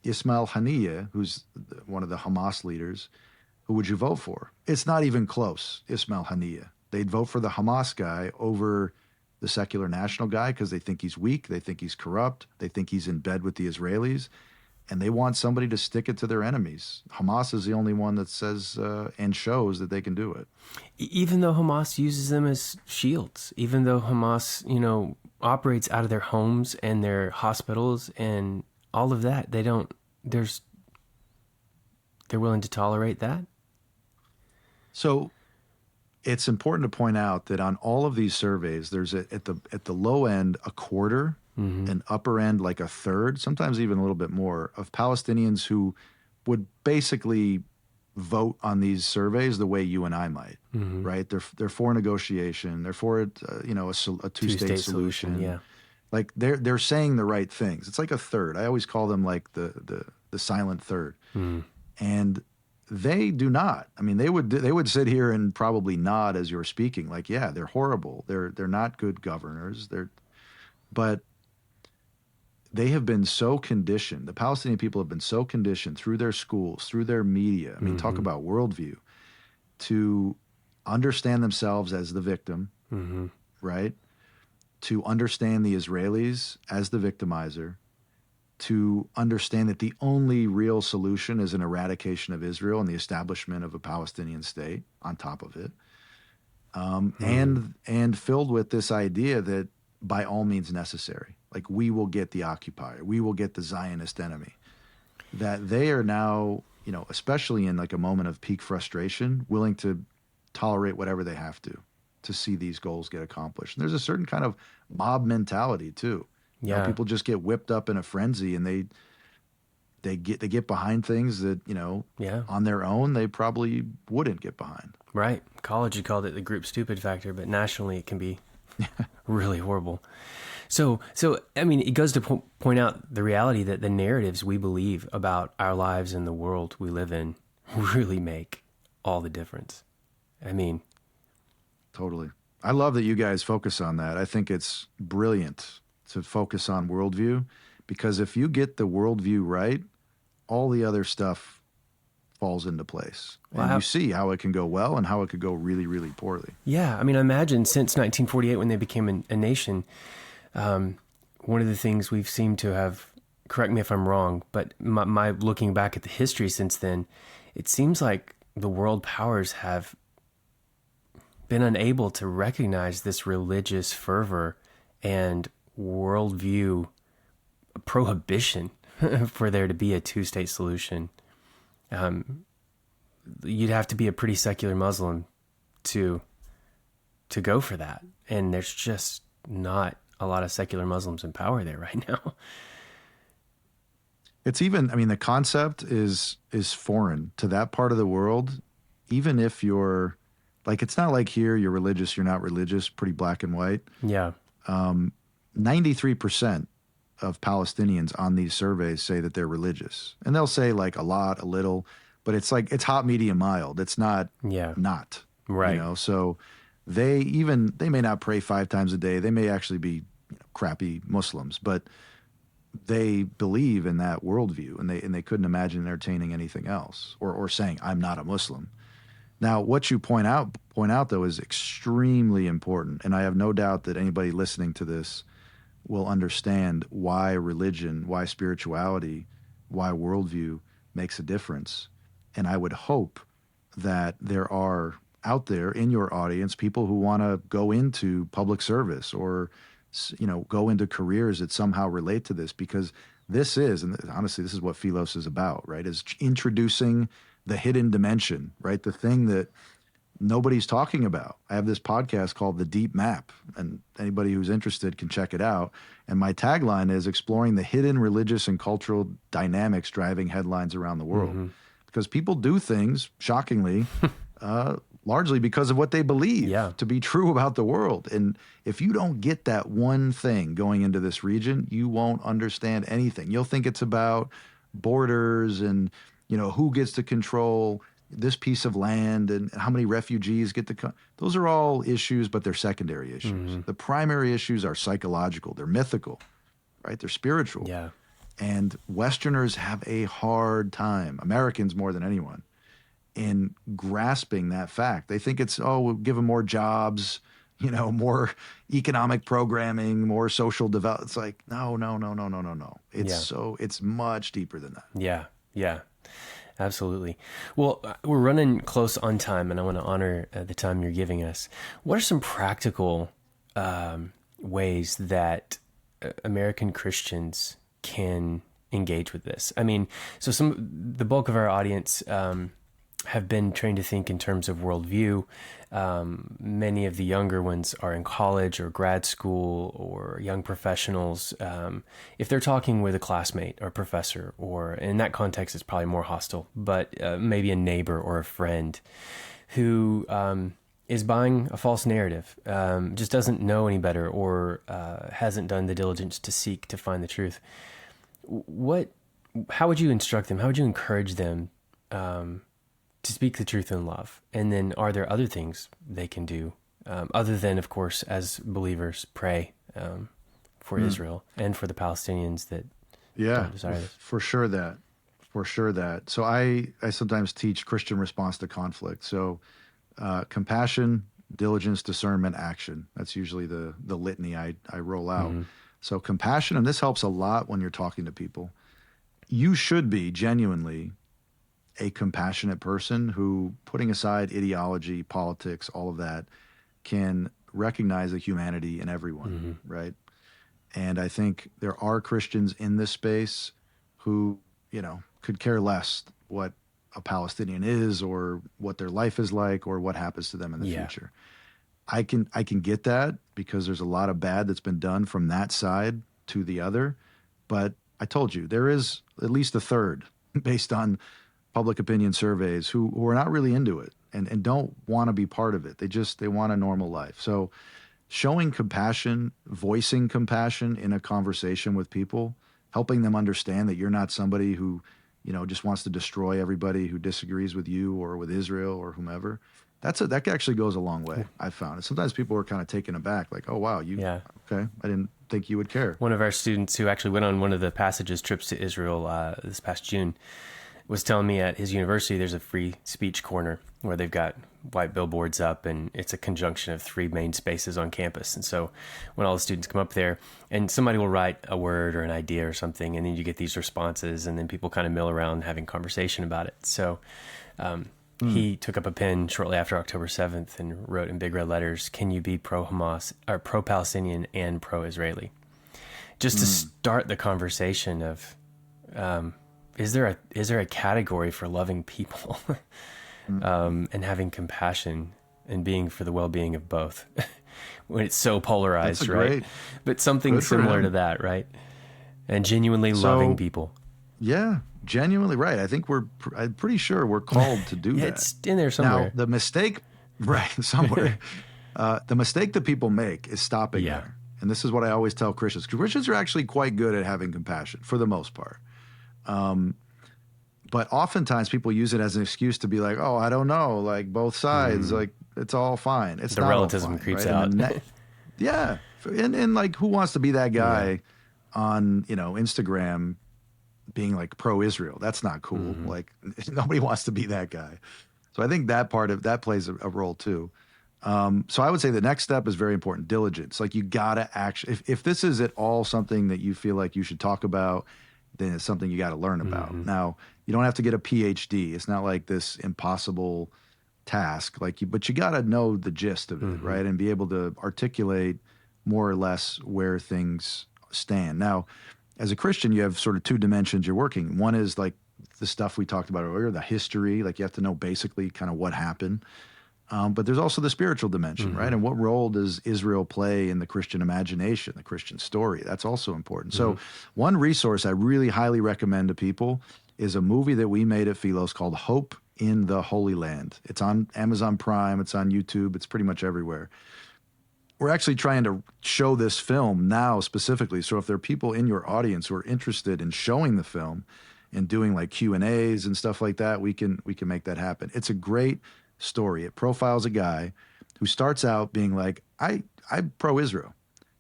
Ismail Haniyeh, who's one of the Hamas leaders, who would you vote for? It's not even close, Ismail Haniyeh. They'd vote for the Hamas guy over the secular national guy because they think he's weak, they think he's corrupt, they think he's in bed with the Israelis, and they want somebody to stick it to their enemies. Hamas is the only one that says and shows that they can do it. Even though Hamas uses them as shields, even though Hamas, operates out of their homes and their hospitals and all of that, they're willing to tolerate that. So it's important to point out that on all of these surveys, there's at the low end a quarter, an upper end like a third, sometimes even a little bit more, of Palestinians who would basically vote on these surveys the way you and I might, right? They're for negotiation, they're for a two-state solution. Yeah. Like they're saying the right things. It's like a third. I always call them like the silent third, and they do not. I mean, they would sit here and probably nod as you're speaking, like, yeah, they're horrible. They're not good governors. But they have been so conditioned. The Palestinian people have been so conditioned through their schools, through their media. I mean, talk about worldview, to understand themselves as the victim, right? To understand the Israelis as the victimizer, to understand that the only real solution is an eradication of Israel and the establishment of a Palestinian state on top of it, and filled with this idea that by all means necessary, like we will get the occupier, we will get the Zionist enemy, that they are now, especially in like a moment of peak frustration, willing to tolerate whatever they have to see these goals get accomplished. And there's a certain kind of mob mentality too. Yeah. People just get whipped up in a frenzy, and they get behind things that, on their own they probably wouldn't get behind. Right. College, you called it the group stupid factor, but nationally it can be really horrible. So I mean, it goes to point out the reality that the narratives we believe about our lives and the world we live in really make all the difference. I mean, totally. I love that you guys focus on that. I think it's brilliant to focus on worldview, because if you get the worldview right, all the other stuff falls into place. Wow. And you see how it can go well and how it could go really, really poorly. Yeah. I mean, I imagine since 1948, when they became a nation, one of the things we've seemed to have, correct me if I'm wrong, but my looking back at the history since then, it seems like the world powers have been unable to recognize this religious fervor and worldview prohibition for there to be a two-state solution. You'd have to be a pretty secular Muslim to go for that. And there's just not a lot of secular Muslims in power there right now. It's even, I mean, the concept is foreign to that part of the world. Even if you're, like, it's not like here, you're religious, you're not religious, pretty black and white. Yeah. 93% of Palestinians on these surveys say that they're religious. And they'll say like a lot, a little, but it's like, it's hot, medium, mild. It's not, not, right. So they may not pray 5 times a day. They may actually be crappy Muslims, but they believe in that worldview, and they couldn't imagine entertaining anything else or saying, I'm not a Muslim. Now, what you point out though is extremely important. And I have no doubt that anybody listening to this will understand why religion, why spirituality, why worldview makes a difference. And I would hope that there are out there in your audience people who want to go into public service or, go into careers that somehow relate to this, because this is, and honestly, this is what Philos is about, right? Is introducing the hidden dimension, right? The thing that nobody's talking about. I have this podcast called The Deep Map, and anybody who's interested can check it out. And my tagline is exploring the hidden religious and cultural dynamics driving headlines around the world. Because people do things, shockingly, largely because of what they believe to be true about the world. And if you don't get that one thing going into this region, you won't understand anything. You'll think it's about borders and, who gets to control this piece of land and how many refugees get to come. Those are all issues, but they're secondary issues. The primary issues are psychological. They're mythical, right? They're spiritual. Yeah. And Westerners have a hard time, Americans more than anyone, in grasping that fact. They think it's, we'll give them more jobs, more economic programming, more social development. It's like, no. It's much deeper than that. Yeah. Absolutely. Well, we're running close on time, and I want to honor the time you're giving us. What are some practical ways that American Christians can engage with this? I mean, so the bulk of our audience have been trained to think in terms of worldview. Many of the younger ones are in college or grad school or young professionals. If they're talking with a classmate or professor, or in that context, it's probably more hostile, but maybe a neighbor or a friend who is buying a false narrative, just doesn't know any better, or hasn't done the diligence to seek to find the truth. How would you instruct them? How would you encourage them to speak the truth in love? And then are there other things they can do other than, of course, as believers, pray for Israel and for the Palestinians that don't desire this? For sure that. So I sometimes teach Christian response to conflict. So compassion, diligence, discernment, action. That's usually the litany I roll out. So compassion, and this helps a lot when you're talking to people. You should be genuinely a compassionate person who, putting aside ideology, politics, all of that, can recognize the humanity in everyone, right? And I think there are Christians in this space who, could care less what a Palestinian is or what their life is like or what happens to them in the future. I can get that because there's a lot of bad that's been done from that side to the other. But I told you, there is at least a third, based on public opinion surveys, who are not really into it and don't want to be part of it. They want a normal life. So showing compassion, voicing compassion in a conversation with people, helping them understand that you're not somebody who, just wants to destroy everybody who disagrees with you or with Israel or whomever. That actually goes a long way, I've found. And sometimes people are kind of taken aback, like, oh, wow, okay, I didn't think you would care. One of our students who actually went on one of the Passages trips to Israel this past June was telling me at his university there's a free speech corner where they've got white billboards up, and it's a conjunction of 3 main spaces on campus. And so when all the students come up there, and somebody will write a word or an idea or something, and then you get these responses, and then people kind of mill around having conversation about it. So he took up a pen shortly after October 7th and wrote in big red letters, "Can you be pro-Hamas or pro-Palestinian and pro-Israeli?" Just to start the conversation of, is there a category for loving people and having compassion and being for the well-being of both when it's so polarized, right? But something similar to that, right? And genuinely loving people. Yeah, genuinely right. I think I'm pretty sure we're called to do that. It's in there somewhere. Now, the mistake, somewhere. The mistake that people make is stopping there. And this is what I always tell Christians. Christians are actually quite good at having compassion for the most part. But oftentimes people use it as an excuse to be like, oh, I don't know, like both sides, like it's all fine. It's the not relativism all fine, creeps right? out. And like, who wants to be that guy on, Instagram being like pro-Israel? That's not cool. Like nobody wants to be that guy. So I think that part of that plays a role too. So I would say the next step is very important. Diligence. Like you gotta actually, if this is at all something that you feel like you should talk about, then it's something you got to learn about. Now, you don't have to get a PhD. It's not like this impossible task. But you got to know the gist of it, right? And be able to articulate more or less where things stand. Now, as a Christian, you have sort of 2 dimensions you're working. One is like the stuff we talked about earlier, the history. Like you have to know basically kind of what happened. But there's also the spiritual dimension, right? And what role does Israel play in the Christian imagination, the Christian story? That's also important. So one resource I really highly recommend to people is a movie that we made at Philos called Hope in the Holy Land. It's on Amazon Prime. It's on YouTube. It's pretty much everywhere. We're actually trying to show this film now specifically. So if there are people in your audience who are interested in showing the film and doing like Q&As and stuff like that, we can make that happen. It's a great story. It profiles a guy who starts out being like, I'm pro-Israel,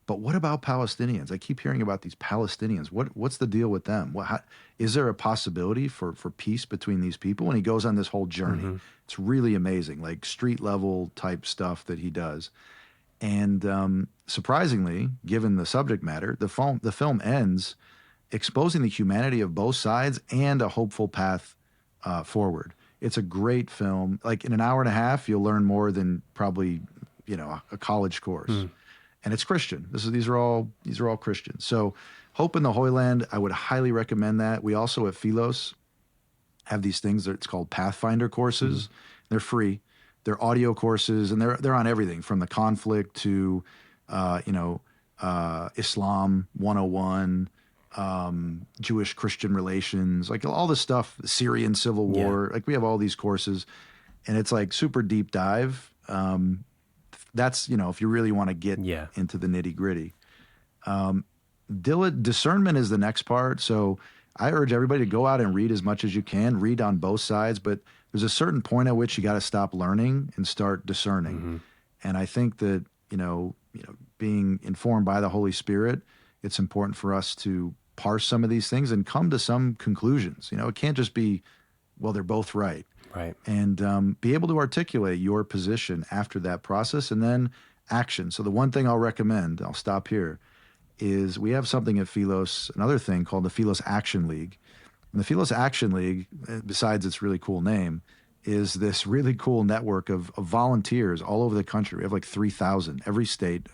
but what about Palestinians? I keep hearing about these Palestinians. What's the deal with them? Is there a possibility for peace between these people? And he goes on this whole journey. It's really amazing, like street level type stuff that he does. And surprisingly, given the subject matter, the film ends exposing the humanity of both sides and a hopeful path forward. It's a great film. Like in an hour and a half, you'll learn more than probably, a college course. And it's Christian. These are all Christians. So Hope in the Holy Land, I would highly recommend that. We also at Philos have these things that it's called Pathfinder courses. They're free. They're audio courses, and they're on everything from the conflict to, Islam 101, Jewish Christian relations, like all this stuff, Syrian civil war. Like we have all these courses, and it's like super deep dive. That's, if you really want to get into the nitty gritty. Discernment is the next part. So I urge everybody to go out and read as much as you can, read on both sides, but there's a certain point at which you got to stop learning and start discerning. And I think that, being informed by the Holy Spirit, it's important for us to parse some of these things and come to some conclusions. It can't just be, well, they're both right. Right. And be able to articulate your position after that process and then action. So the one thing I'll recommend, I'll stop here, is we have something at Philos, another thing called the Philos Action League. And the Philos Action League, besides its really cool name, is this really cool network of volunteers all over the country. We have like 3,000, every state,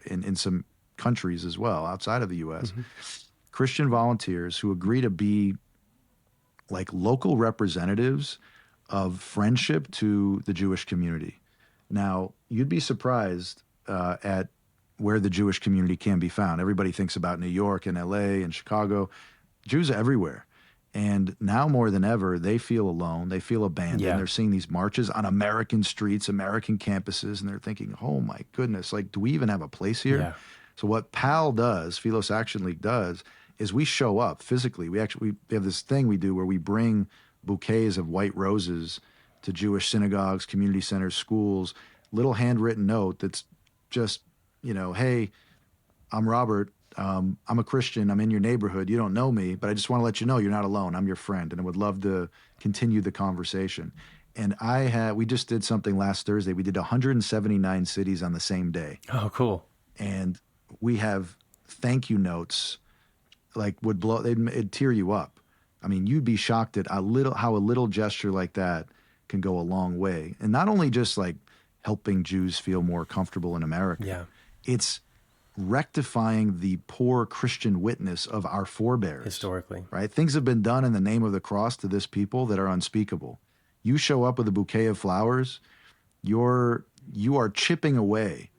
in some countries as well, outside of the U.S. Christian volunteers who agree to be like local representatives of friendship to the Jewish community. Now, you'd be surprised at where the Jewish community can be found. Everybody thinks about New York and LA and Chicago. Jews are everywhere. And now more than ever, they feel alone. They feel abandoned. They're seeing these marches on American streets, American campuses, and they're thinking, oh my goodness, like, do we even have a place here? So what PAL does, Philos Action League does, is we show up physically. We have this thing we do where we bring bouquets of white roses to Jewish synagogues, community centers, schools, little handwritten note that's just, hey, I'm Robert. I'm a Christian. I'm in your neighborhood. You don't know me, but I just want to let you know you're not alone. I'm your friend, and I would love to continue the conversation. And we just did something last Thursday. We did 179 cities on the same day. Oh, cool. And we have thank you notes, like it'd tear you up. I mean, you'd be shocked at how a little gesture like that can go a long way. And not only just like helping Jews feel more comfortable in America, it's rectifying the poor Christian witness of our forebears. Historically. Right? Things have been done in the name of the cross to this people that are unspeakable. You show up with a bouquet of flowers, you are chipping away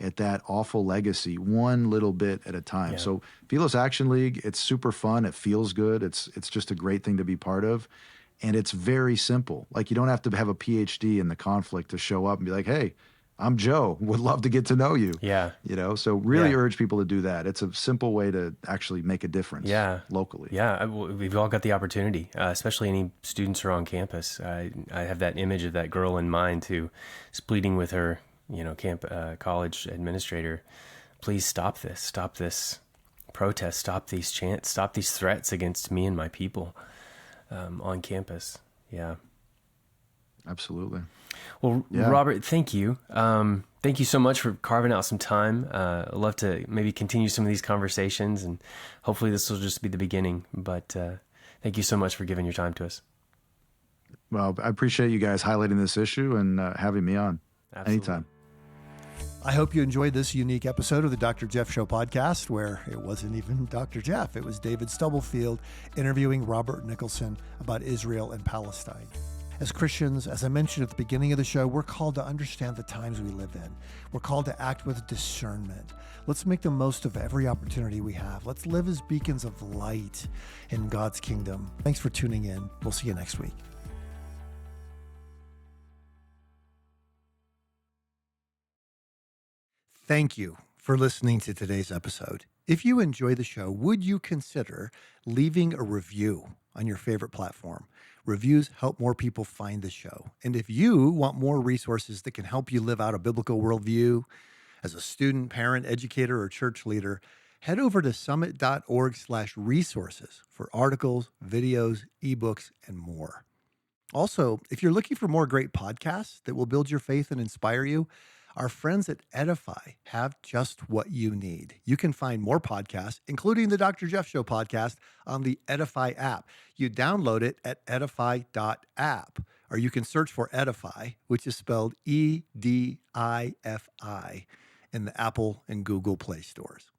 at that awful legacy one little bit at a time. So Philos Action League, it's super fun. It feels good. It's just a great thing to be part of. And it's very simple. Like, you don't have to have a PhD in the conflict to show up and be like, hey, I'm Joe. Would love to get to know you. So really urge people to do that. It's a simple way to actually make a difference locally. We've all got the opportunity, especially any students who are on campus. I have that image of that girl in mind who is pleading with her, college administrator, please stop this protest, stop these chants, stop these threats against me and my people on campus. Absolutely. Well, Robert, thank you. Thank you so much for carving out some time. I'd love to maybe continue some of these conversations, and hopefully this will just be the beginning. But thank you so much for giving your time to us. Well, I appreciate you guys highlighting this issue and having me on. Absolutely. Anytime. I hope you enjoyed this unique episode of the Dr. Jeff Show podcast, where it wasn't even Dr. Jeff. It was David Stubblefield interviewing Robert Nicholson about Israel and Palestine. As Christians, as I mentioned at the beginning of the show, we're called to understand the times we live in. We're called to act with discernment. Let's make the most of every opportunity we have. Let's live as beacons of light in God's kingdom. Thanks for tuning in. We'll see you next week. Thank you for listening to today's episode. If you enjoy the show, would you consider leaving a review on your favorite platform? Reviews help more people find the show. And if you want more resources that can help you live out a biblical worldview as a student, parent, educator, or church leader, head over to summit.org/resources for articles, videos, ebooks, and more. Also, if you're looking for more great podcasts that will build your faith and inspire you, our friends at Edify have just what you need. You can find more podcasts, including the Dr. Jeff Show podcast, on the Edify app. You download it at edify.app, or you can search for Edify, which is spelled EDIFI, in the Apple and Google Play stores.